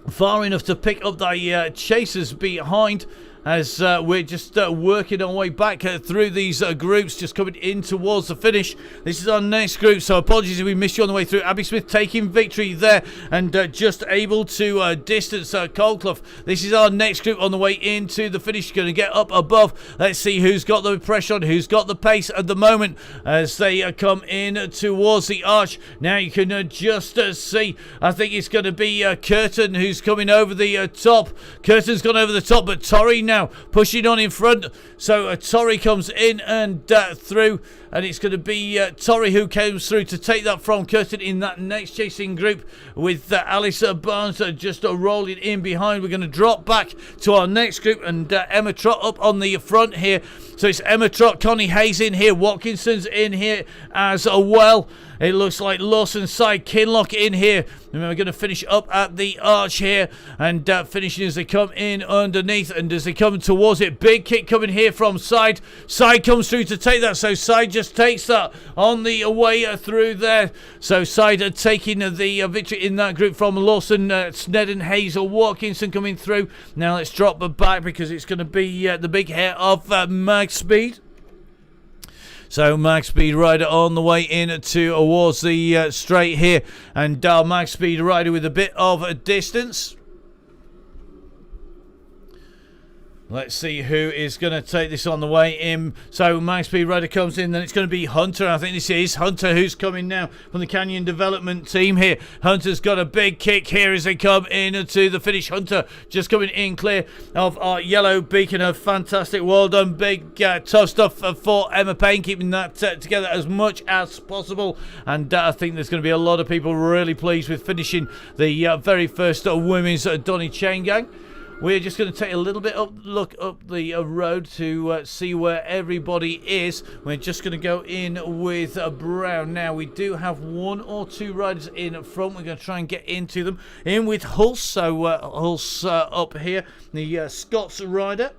far enough to pick up the chasers behind. as we're just working our way back through these groups, just coming in towards the finish. This is our next group, so apologies if we missed you on the way through. Abby Smith taking victory there and just able to distance Coldclough. This is our next group on the way into the finish, going to get up above. Let's see who's got the pressure on, who's got the pace at the moment as they come in towards the arch. Now you can just see, I think it's going to be Curtin who's coming over the top. Curtin's gone over the top, but Torrey now pushing on in front. So Torrey comes in and through, and it's going to be Torrey who comes through to take that from Curtin in that next chasing group, with Alice Barnes just rolling in behind. We're going to drop back to our next group, and Emma Trott up on the front here. So it's Emma Trott, Connie Hayes in here, Watkinson's in here as well. It looks like Lawson's side, Kinlock in here. And we're going to finish up at the arch here, and finishing as they come in underneath, and as they come towards it, big kick coming here from Side. Side comes through to take that, so Side just takes that on the way through there. So Side taking the victory in that group from Lawson, Snedden, Hazel, Watkinson coming through. Now let's drop the back because it's going to be the big hair of Mag Speed. So Mag Speed Rider on the way in towards the straight here, and Mag Speed Rider with a bit of a distance. Let's see who is going to take this on the way in. So Mag Speed Rider comes in, then it's going to be Hunter. I think this is Hunter who's coming now from the Canyon Development team here. Hunter's got a big kick here as they come in to the finish. Hunter just coming in clear of our yellow beacon. A fantastic, well done, big tough stuff for Emma Payne, keeping that together as much as possible. And I think there's going to be a lot of people really pleased with finishing the very first women's DONNYCHAINGANG. We're just going to take a little bit look up the road to see where everybody is. We're just going to go in with Brown. Now, we do have one or two riders in front. We're going to try and get into them. In with Hulse. So Hulse up here, the Scots rider.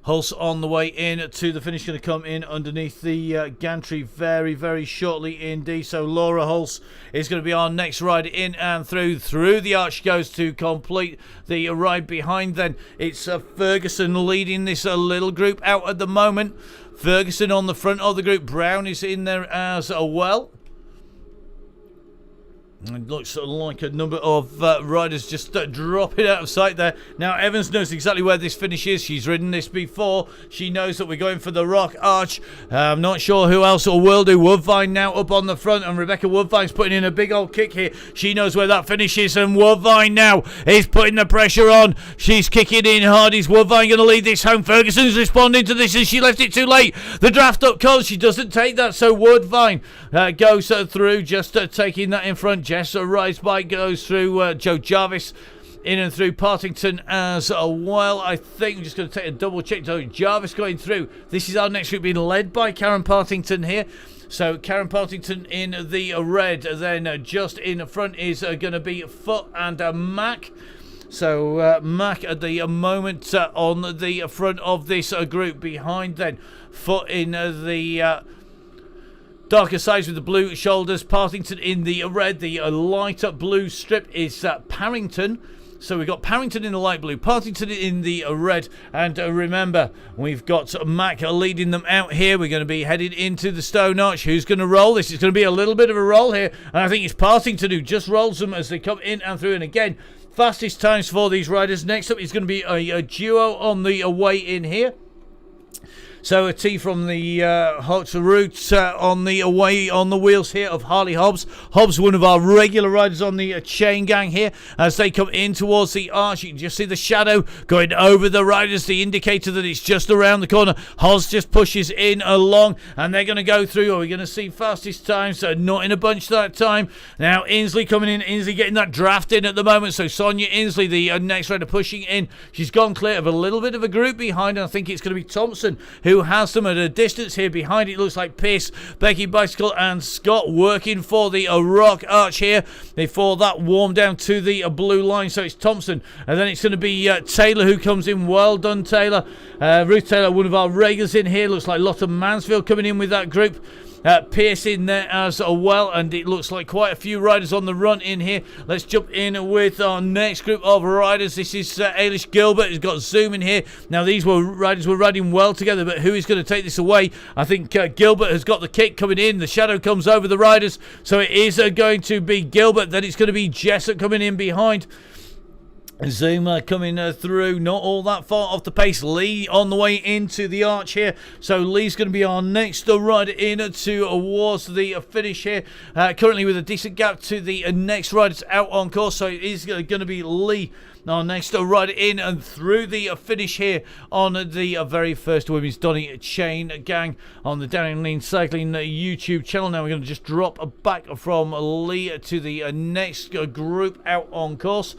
Hulse on the way in to the finish, going to come in underneath the gantry very, very shortly indeed. So Laura Hulse is going to be our next rider in and through the arch goes to complete the ride behind. Then it's Ferguson leading this little group out at the moment. Ferguson on the front of the group. Brown is in there as well. It looks like a number of riders just dropping out of sight there. Now Evans knows exactly where this finish is. She's ridden this before. She knows that we're going for the Rock Arch. I'm not sure who else will do. Woodvine now up on the front, and Rebecca Woodvine's putting in a big old kick here. She knows where that finish is, and Woodvine now is putting the pressure on. She's kicking in hard. Is Woodvine going to lead this home? Ferguson's responding to this, and she left it too late. The draft up comes. She doesn't take that, so Woodvine goes through, just taking that in front. Jess Rise Bike goes through Joe Jarvis in and through Partington as well. I think I'm just going to take a double check. So Jarvis going through. This is our next group being led by Karen Partington here. So Karen Partington in the red. Then just in front is going to be Foot and Mac. So Mac at the moment on the front of this group. Behind then Foot in the darker sides with the blue shoulders. Partington in the red. The lighter blue strip is Parrington. So we've got Parrington in the light blue, Partington in the red. And remember, we've got Mac leading them out here. We're going to be headed into the Stone Arch. Who's going to roll? This is going to be a little bit of a roll here. And I think it's Partington who just rolls them as they come in and through. And again, fastest times for these riders. Next up is going to be a duo on the way in here. So a T from the Hot route on the away on the wheels here of Harley Hobbs. Hobbs, one of our regular riders on the chain gang here. As they come in towards the arch, you can just see the shadow going over the riders, the indicator that it's just around the corner. Hobbs just pushes in along, and they're going to go through. Are we going to see fastest times? Not in a bunch that time. Now Inslee coming in. Inslee getting that draft in at the moment. So Sonia Inslee, the next rider, pushing in. She's gone clear of a little bit of a group behind, and I think it's going to be Thompson who has them at a distance here behind. It looks like Pierce, Becky Bicycle and Scott working for the Rock Arch here before that warm down to the blue line. So it's Thompson, and then it's going to be Taylor who comes in. Well done, Taylor. Ruth Taylor, one of our regulars in here. Looks like Lotta Mansfield coming in with that group. Pierce in there as well, and it looks like quite a few riders on the run in here. Let's jump in with our next group of riders. This is Ailish Gilbert, who's got Zoom in here. Now, these riders were riding well together, but who is going to take this away? I think Gilbert has got the kick coming in. The shadow comes over the riders, so it is going to be Gilbert. Then it's going to be Jessup coming in behind. Zoom coming through, not all that far off the pace. Lee on the way into the arch here, so Lee's going to be our next rider in towards the finish here, currently with a decent gap to the next riders out on course, so it is going to be Lee, our next rider in and through the finish here on the very first women's Donny Chain Gang on the Downlane Cycling YouTube channel. Now we're going to just drop back from Lee to the next group out on course.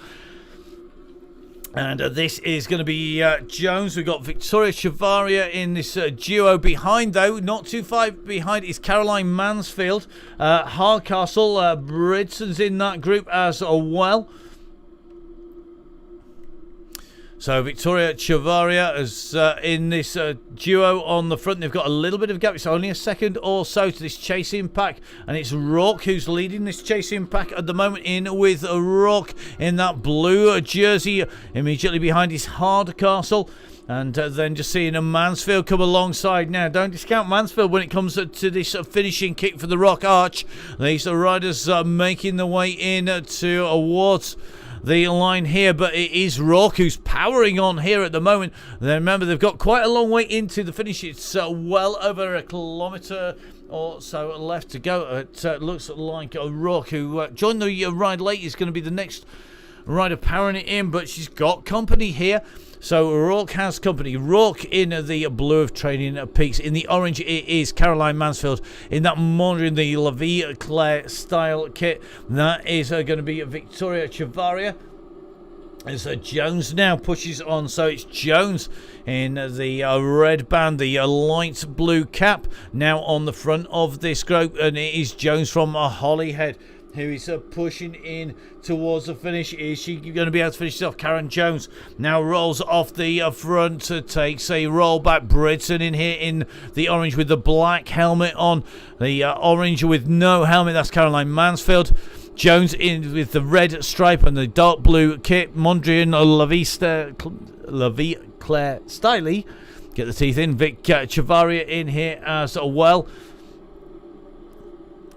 And this is going to be Jones. We've got Victoria Chavaria in this duo. Behind, though, not too far behind, is Caroline Mansfield. Hardcastle, Bridson's in that group as well. So Victoria Chavaria is in this duo on the front. They've got a little bit of gap. It's only a second or so to this chasing pack. And it's Rourke who's leading this chasing pack at the moment, in with Rourke in that blue jersey. Immediately behind is Hardcastle. And then just seeing a Mansfield come alongside. Now, don't discount Mansfield when it comes to this finishing kick for the Rock Arch. These riders are making their way in towards the line here, but it is Rourke who's powering on here at the moment. Then remember, they've got quite a long way into the finish. It's well over a kilometre or so left to go. It looks like Rourke, who joined the ride late, is going to be the next rider powering it in, but she's got company here. So Rourke has company. Rourke in the blue of Training Peaks. In the orange, it is Caroline Mansfield. In that Mondrian, in the La Vie Claire style kit, that is going to be Victoria Chavaria. As Jones now pushes on, so it's Jones in the red band, the light blue cap, now on the front of this group, and it is Jones from Holyhead who is pushing in towards the finish. Is she going to be able to finish it off? Karen Jones now rolls off the front, takes a roll back. Bridson in here in the orange with the black helmet on. The orange with no helmet, that's Caroline Mansfield. Jones in with the red stripe and the dark blue kit. Mondrian, La Vie Claire Stiley, get the teeth in. Vic Chavaria in here as well.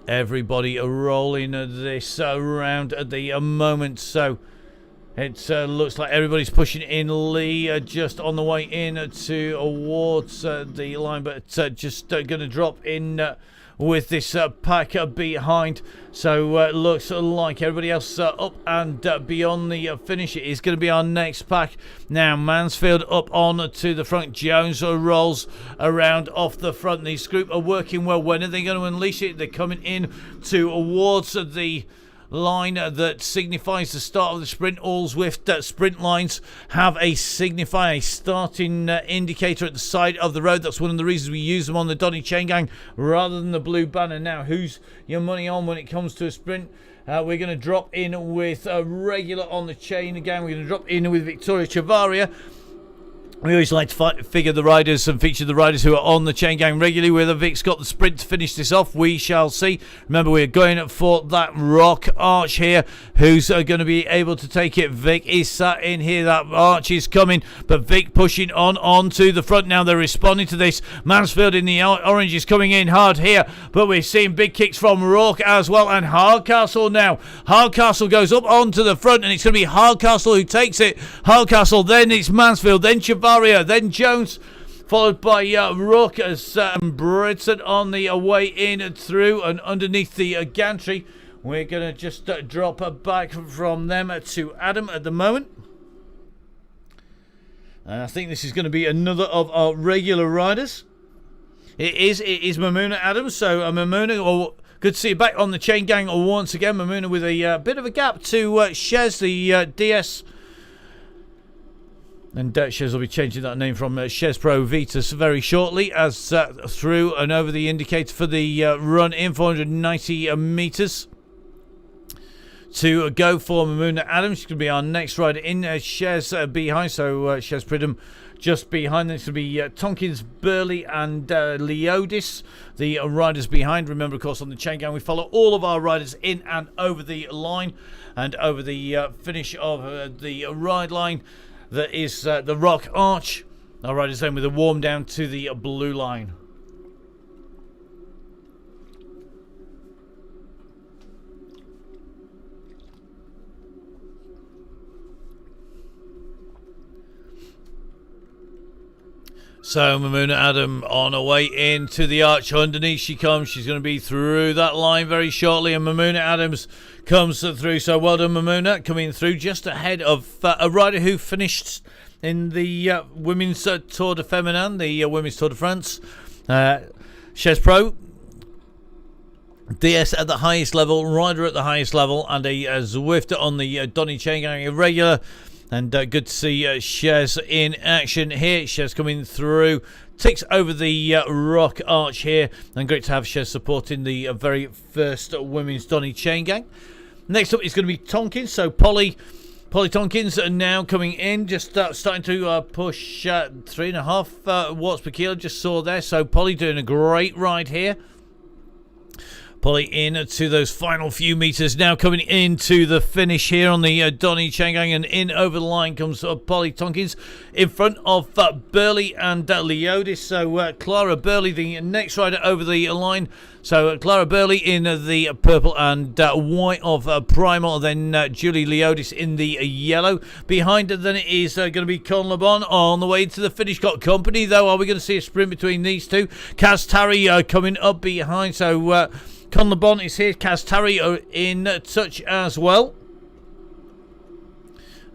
Everybody rolling this around at the moment, so it looks like everybody's pushing in. Lee just on the way in towards the line, but just going to drop in with this pack behind. So it looks like everybody else up and beyond the finish. It is going to be our next pack. Now Mansfield up on to the front. Jones rolls around off the front. These group are working well. When are they going to unleash it? They're coming in towards the line that signifies the start of the sprint. All Zwift sprint lines have a starting indicator at the side of the road. That's one of the reasons we use them on the Donny Chain Gang rather than the blue banner. Now, who's your money on when it comes to a sprint? We're going to drop in with a regular on the Chain Gang. We're going to drop in with Victoria Chavaria. We always like to figure the riders and feature the riders who are on the Chain Gang regularly. Whether Vic's got the sprint to finish this off, we shall see. Remember, we're going for that Rock Arch here. Who's going to be able to take it? Vic is sat in here. That Arch is coming, but Vic pushing on to the front now. They're responding to this. Mansfield in the orange is coming in hard here, but we're seeing big kicks from Rourke as well. And Hardcastle now. Hardcastle goes up onto the front, and it's going to be Hardcastle who takes it. Hardcastle, then it's Mansfield, then Chavaria, then Jones, followed by Rourke as Bridson on the way in and through and underneath the gantry. We're going to just drop back from them to Adam at the moment. And I think this is going to be another of our regular riders. It is Mamuna Adams. So Mamuna, good to see you back on the Chain Gang once again. Mamuna with a bit of a gap to Shez, the DS. And Shez will be changing that name from Shez Pro Vitus very shortly, as through and over the indicator for the run in 490 metres to go for Mamuna Adams. She's going to be our next rider in. Shez behind, so Shez Pridham just behind. Then it's going to be Tonkins, Burley and Leodis, the riders behind. Remember, of course, on the chain gang, we follow all of our riders in and over the line and over the finish of the ride line. That is the Rock Arch. Our riders then with a warm down to the blue line. So Mamuna Adam on her way into the arch. Underneath she comes. She's going to be through that line very shortly, and Mamuna Adams comes through. So well done, Mamuna, coming through just ahead of a rider who finished in the Women's Tour de Feminin, the Women's Tour de France. Chez Pro, DS at the highest level, rider at the highest level, and a Zwifter on the Donny Chaingang irregular. And good to see Shez in action here. Shez coming through, ticks over the Rock Arch here. And great to have Shez supporting the very first women's Donny Chaingang. Next up is going to be Tonkins. So Polly Tonkins are now coming in, just starting to push 3.5 watts per kilo. Just saw there. So Polly doing a great ride here. Polly in to those final few meters, now coming into the finish here on the Donny Chaingang, and in over the line comes Polly Tonkins in front of Burley and Leodis. So Clara Burley, the next rider over the line. So Clara Burley in the purple and white of Primal, then Julie Leodis in the yellow. Behind her then it is going to be Con LeBon on the way to the finish. Got company though. Are we going to see a sprint between these two? Kaz Tarry coming up behind. So Con LeBon is here. Kaz Tarry in touch as well.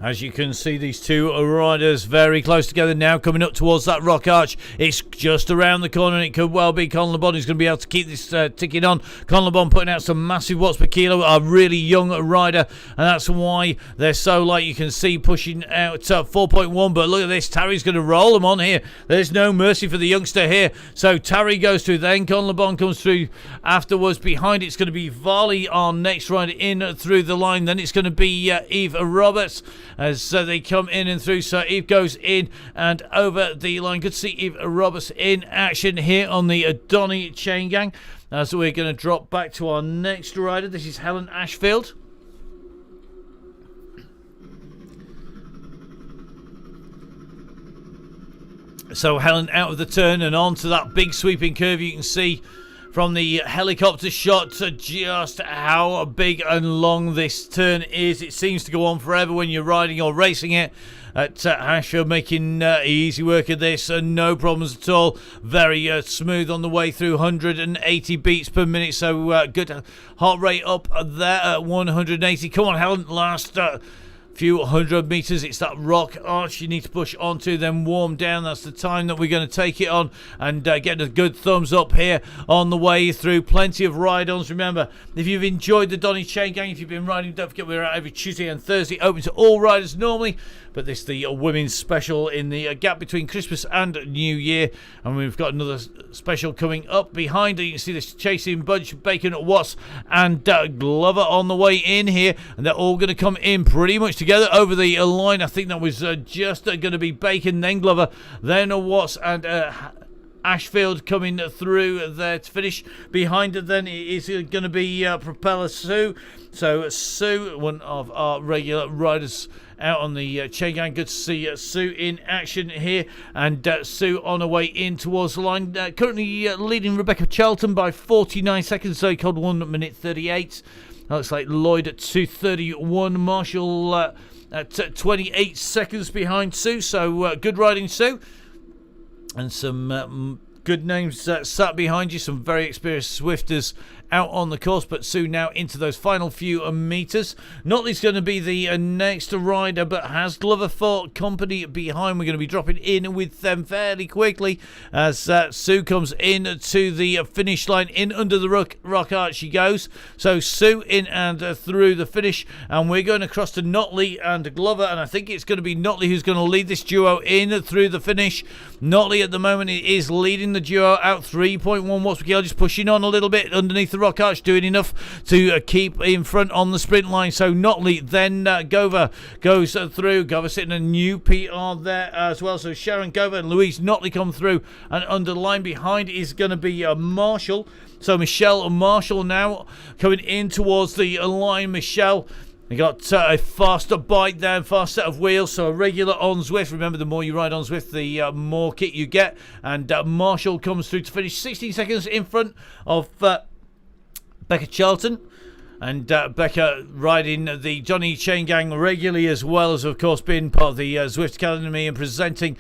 As you can see, these two riders very close together now, coming up towards that Rock Arch. It's just around the corner, and it could well be Con LeBon who's going to be able to keep this ticking on. Con LeBon putting out some massive watts per kilo, a really young rider, and that's why they're so light. You can see pushing out 4.1, but look at this. Tarry's going to roll them on here. There's no mercy for the youngster here. So Tarry goes through, then Con LeBon comes through afterwards. Behind it's going to be Varley, our next rider, in through the line. Then it's going to be Eve Roberts as they come in and through. So Eve goes in and over the line. Good to see Eve Roberts in action here on the Donny Chaingang. So we're going to drop back to our next rider. This is Helen Ashfield. So Helen out of the turn and onto that big sweeping curve. You can see from the helicopter shot just how big and long this turn is. It seems to go on forever when you're riding or racing it. At Ashfield, making easy work of this, no problems at all. Very smooth on the way through, 180 beats per minute. So good heart rate up there at 180. Come on, Helen, last few hundred meters. It's that Rock Arch you need to push onto, then warm down. That's the time that we're going to take it on and get a good thumbs up here on the way through. Plenty of ride-ons. Remember, if you've enjoyed the Donny Chaingang, if you've been riding, don't forget we're out every Tuesday and Thursday, open to all riders normally, but this is the women's special in the gap between Christmas and New Year, and we've got another special coming up behind. You can see this chasing bunch, Bacon, Watts and Glover on the way in here, and they're all going to come in pretty much together over the line. I think that was just going to be Bacon, then Glover, then Watts and Ashfield coming through there to finish. Behind it then is going to be Propeller Sue. So Sue, one of our regular riders out on the Chaingang. Good to see Sue in action here, and Sue on her way in towards the line. Currently leading Rebecca Charlton by 49 seconds, so he called 1 minute 38. Looks like Lloyd at 2:31. Marshall at 28 seconds behind Sue. So good riding, Sue. And some good names sat behind you. Some very experienced Swifters out on the course, but Sue now into those final few meters. Notley's going to be the next rider, but has Glover for company behind. We're going to be dropping in with them fairly quickly as Sue comes in to the finish line. In under the rock arch she goes. So Sue in and through the finish, and we're going across to Notley and Glover, and I think it's going to be Notley who's going to lead this duo in through the finish. Notley at the moment is leading the duo out 3.1 watts per kilo, just pushing on a little bit underneath the the rock arch, doing enough to keep in front on the sprint line. So Notley, then Gover goes through. Gover sitting a new PR there as well. So Sharon Gover and Louise Notley come through, and under the line behind is going to be Marshall. So Michelle Marshall now coming in towards the line. Michelle, they got a faster bike there, fast set of wheels, so a regular on Zwift. Remember, the more you ride on Zwift, the more kit you get. And Marshall comes through to finish 16 seconds in front of Becca Charlton. And Becca riding the Donny Chain Gang regularly, as well as, of course, being part of the Zwift Academy and presenting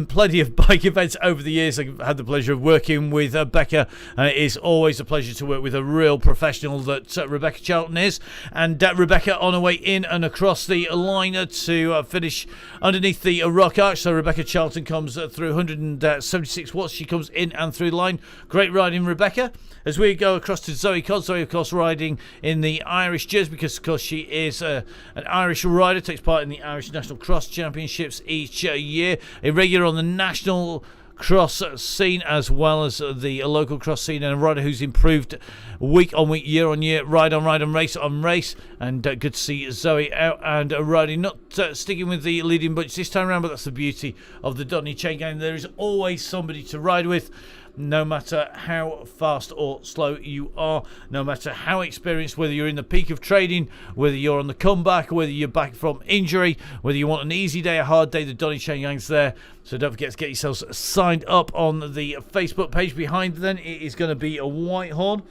plenty of bike events over the years. I've had the pleasure of working with Becca. It is always a pleasure to work with a real professional that Rebecca Charlton is. And Rebecca on her way in and across the line to finish underneath the rock arch. So Rebecca Charlton comes through 176 watts. She comes in and through the line. Great riding, Rebecca. As we go across to Zoe Codd, Zoe, of course, riding in the Irish jersey because, of course, she is an Irish rider, takes part in the Irish National Cross Championships each year, a regular on the national cross scene as well as the local cross scene, and a rider who's improved week on week, year on year, ride on race on race. And good to see Zoe out and riding, not sticking with the leading bunch this time around, but that's the beauty of the Donny Chain Gang. There is always somebody to ride with, no matter how fast or slow you are, no matter how experienced, whether you're in the peak of training, whether you're on the comeback, whether you're back from injury, whether you want an easy day, a hard day, the Donny Chain Gang's there. So don't forget to get yourselves signed up on the Facebook page. Behind then it is going to be a Whitehorn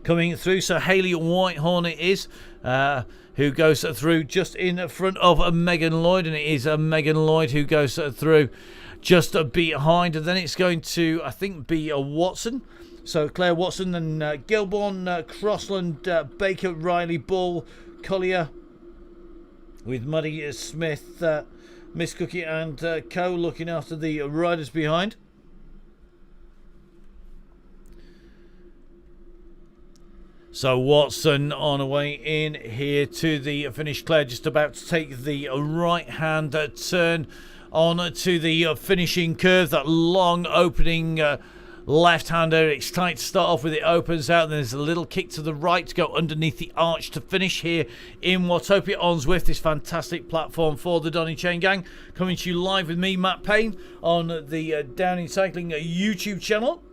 coming through. So Hayley Whitehorn it is, who goes through just in front of Megan Lloyd, and it is Megan Lloyd who goes through just behind, and then it's going to, I think, be a Watson. So Claire Watson, then Gilbourne, Crossland, Baker, Riley, Ball, Collier, with Muddy Smith, Miss Cookie and Co looking after the riders behind. So Watson on her way in here to the finish. Claire just about to take the right-hand turn on to the finishing curve, that long opening left-hander. It's tight to start off with, it opens out, and there's a little kick to the right to go underneath the arch to finish here in Watopia on Zwift, this fantastic platform for the Donny Chain Gang. Coming to you live with me, Matt Payne, on the Down in Cycling YouTube channel.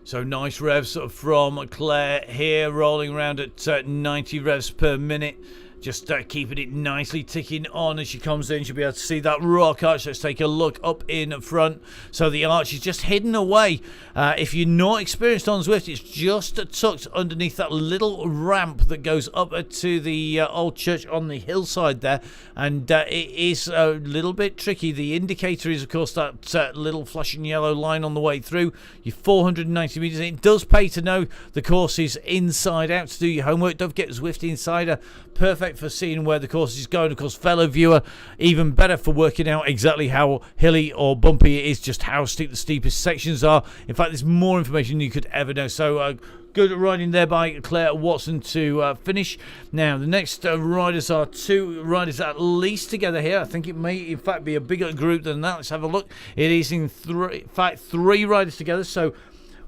So nice revs from Claire here, rolling around at 90 revs per minute. Just keeping it nicely ticking on as she comes in. She'll be able to see that rock arch. Let's take a look up in front. So the arch is just hidden away. If you're not experienced on Zwift, it's just tucked underneath that little ramp that goes up to the old church on the hillside there. And it is a little bit tricky. The indicator is, of course, that little flashing yellow line on the way through. You're 490 metres. It does pay to know the course is inside out, to do your homework. Don't forget Zwift Insider. Perfect for seeing where the course is going. Of course, fellow viewer, even better for working out exactly how hilly or bumpy it is, just how steep the steepest sections are. In fact, there's more information than you could ever know. So good riding there by Claire Watson to finish. Now, the next riders are two riders at least together here. I think it may, in fact, be a bigger group than that. Let's have a look. It is, in fact, three riders together. So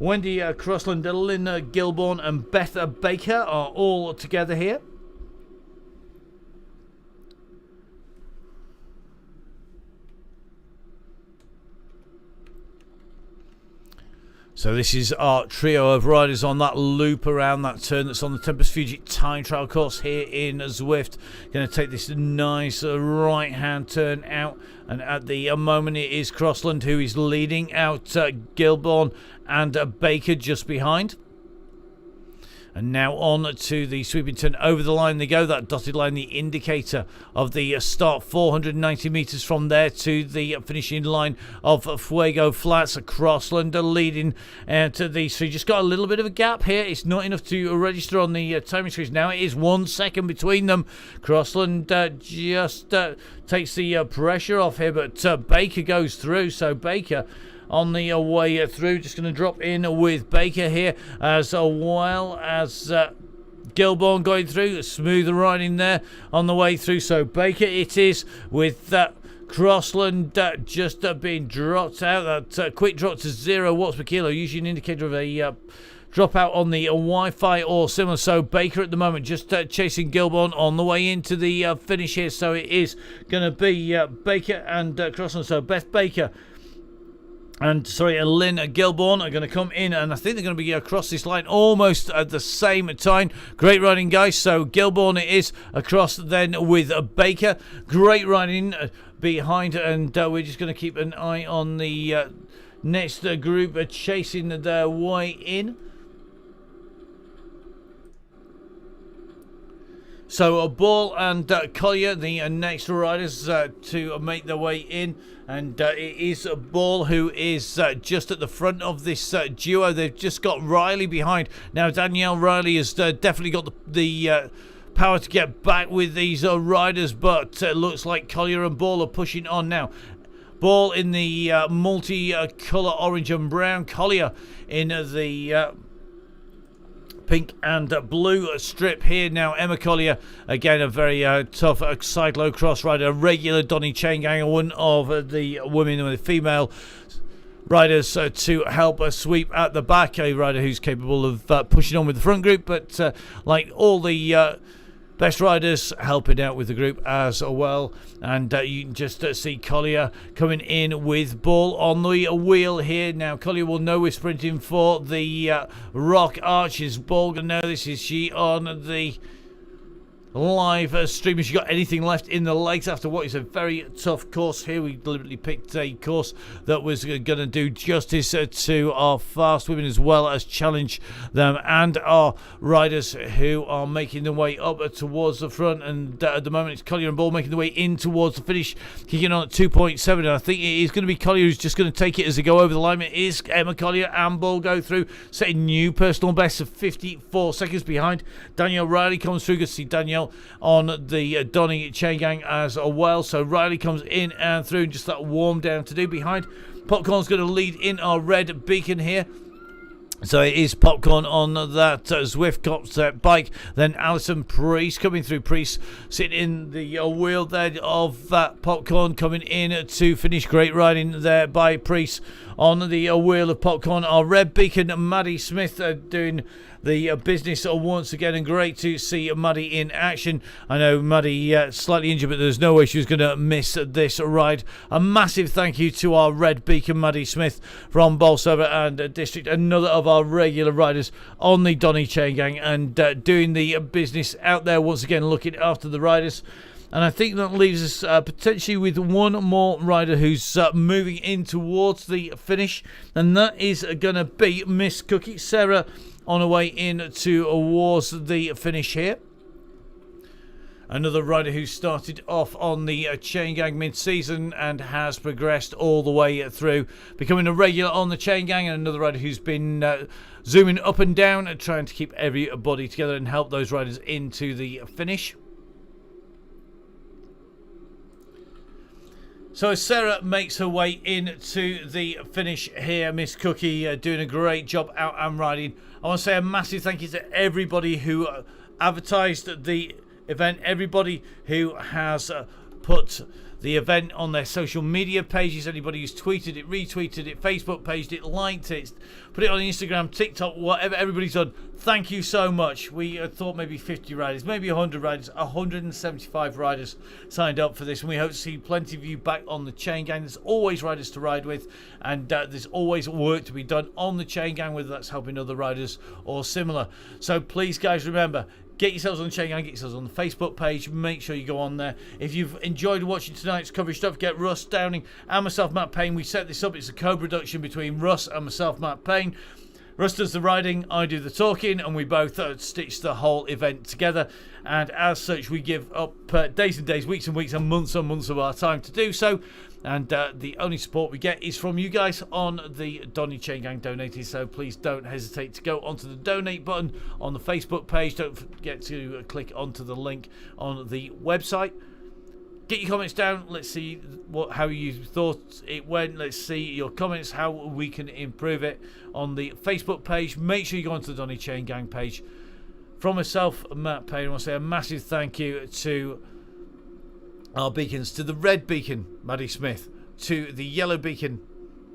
Wendy Crossland, Lynn Gilbourne, and Beth Baker are all together here. So this is our trio of riders on that loop around that turn that's on the Tempest Fuji time trial course here in Zwift. Going to take this nice right-hand turn out, and at the moment it is Crossland who is leading out Gilbourne and Baker just behind. And now on to the sweeping turn over the line they go. That dotted line, the indicator of the start. 490 metres from there to the finishing line of Fuego Flats. Crossland leading to the... So you just got a little bit of a gap here. It's not enough to register on the timing screens. Now it is 1 second between them. Crossland just takes the pressure off here, but Baker goes through. So Baker on the way through, just going to drop in with Baker here, as well as Gilbourne going through, smooth riding there on the way through. So Baker it is with Crossland just being dropped out. That quick drop to 0 watts per kilo, usually an indicator of a drop out on the Wi-Fi or similar. So Baker at the moment just chasing Gilbourne on the way into the finish here. So it is going to be Baker and Crossland. So Beth Baker and Lynn Gilbourne are going to come in, and I think they're going to be across this line almost at the same time. Great riding, guys. So Gilbourne it is across then with Baker. Great riding behind, and we're just going to keep an eye on the next group chasing their way in. So Ball and Collier, the next riders to make their way in. And it is Ball who is just at the front of this duo. They've just got Riley behind. Now Danielle Riley has definitely got the power to get back with these riders. But it looks like Collier and Ball are pushing on now. Ball in the multi-colour orange and brown. Collier in the pink and blue strip here. Now Emma Collier, again a very tough cyclocross rider, a regular Donny Chaingang, one of the women and the female riders to help sweep at the back, a rider who's capable of pushing on with the front group, but like all the best riders helping out with the group as well. And you can just see Collier coming in with Ball on the wheel here. Now Collier will know we're sprinting for the Rock Arches. Ball gonna know this. Is she on the live stream? Has she got anything left in the legs after what is a very tough course here? We deliberately picked a course that was going to do justice to our fast women as well as challenge them and our riders who are making their way up towards the front. And at the moment it's Collier and Ball making their way in towards the finish, kicking on at 2.7, and I think it is going to be Collier who's just going to take it as they go over the line. It is Emma Collier and Ball go through, setting new personal bests of 54 seconds behind. Danielle Riley comes through. Good to see Danielle on the Donny Chaingang as well. So Riley comes in and through, and just that warm down to do behind. Popcorn's going to lead in our red beacon here. So it is Popcorn on that Zwift Cops bike. Then Alison Priest coming through. Priest sitting in the wheel there of that Popcorn coming in to finish. Great riding there by Priest on the wheel of Popcorn. Our red beacon, Maddie Smith, doing the business once again, and great to see Maddie in action. I know Maddie slightly injured, but there's no way she was going to miss this ride. A massive thank you to our red beacon, Maddie Smith from Bolsover and District, another of our regular riders on the Donny Chaingang, and doing the business out there once again, looking after the riders. And I think that leaves us potentially with one more rider who's moving in towards the finish, and that is going to be Miss Cookie Sarah on her way in towards the finish here. Another rider who started off on the Chaingang mid-season and has progressed all the way through, becoming a regular on the Chaingang, and another rider who's been zooming up and down and trying to keep everybody together and help those riders into the finish. So as Sarah makes her way into the finish here, Miss Cookie doing a great job out and riding. I want to say a massive thank you to everybody who advertised the event, everybody who has put the event on their social media pages, anybody who's tweeted it, retweeted it, Facebook paged it, liked it, put it on Instagram, TikTok, whatever everybody's done. Thank you so much. We thought maybe 50 riders, maybe 100 riders, 175 riders signed up for this, and we hope to see plenty of you back on the Chaingang. There's always riders to ride with, and there's always work to be done on the Chaingang, whether that's helping other riders or similar. So please, guys, remember, get yourselves on the Chaingang, get yourselves on the Facebook page. Make sure you go on there. If you've enjoyed watching tonight's coverage, don't forget Russ Downing and myself, Matt Payne. We set this up. It's a co-production between Russ and myself, Matt Payne. Russ does the riding, I do the talking, and we both stitch the whole event together. And as such, we give up days and days, weeks and weeks, and months of our time to do so. And the only support we get is from you guys on the Donny Chaingang donating. So please don't hesitate to go onto the donate button on the Facebook page. Don't forget to click onto the link on the website. Get your comments down. Let's see how you thought it went. Let's see your comments, how we can improve it on the Facebook page. Make sure you go onto the Donny Chaingang page. From myself, Matt Payne, I want to say a massive thank you to our beacons, to the red beacon, Maddie Smith, to the yellow beacon,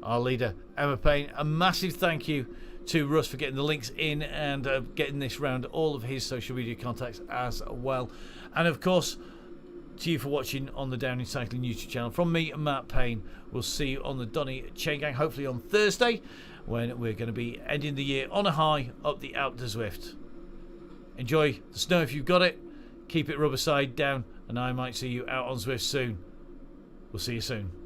our leader, Emma Payne. A massive thank you to Russ for getting the links in and getting this round all of his social media contacts as well. And of course, to you for watching on the Downey Cycling YouTube channel. From me, Matt Payne, we'll see you on the Donny Chain Gang, hopefully on Thursday, when we're going to be ending the year on a high up the Alpe de Zwift. Enjoy the snow if you've got it. Keep it rubber side down, and I might see you out on Zwift soon. We'll see you soon.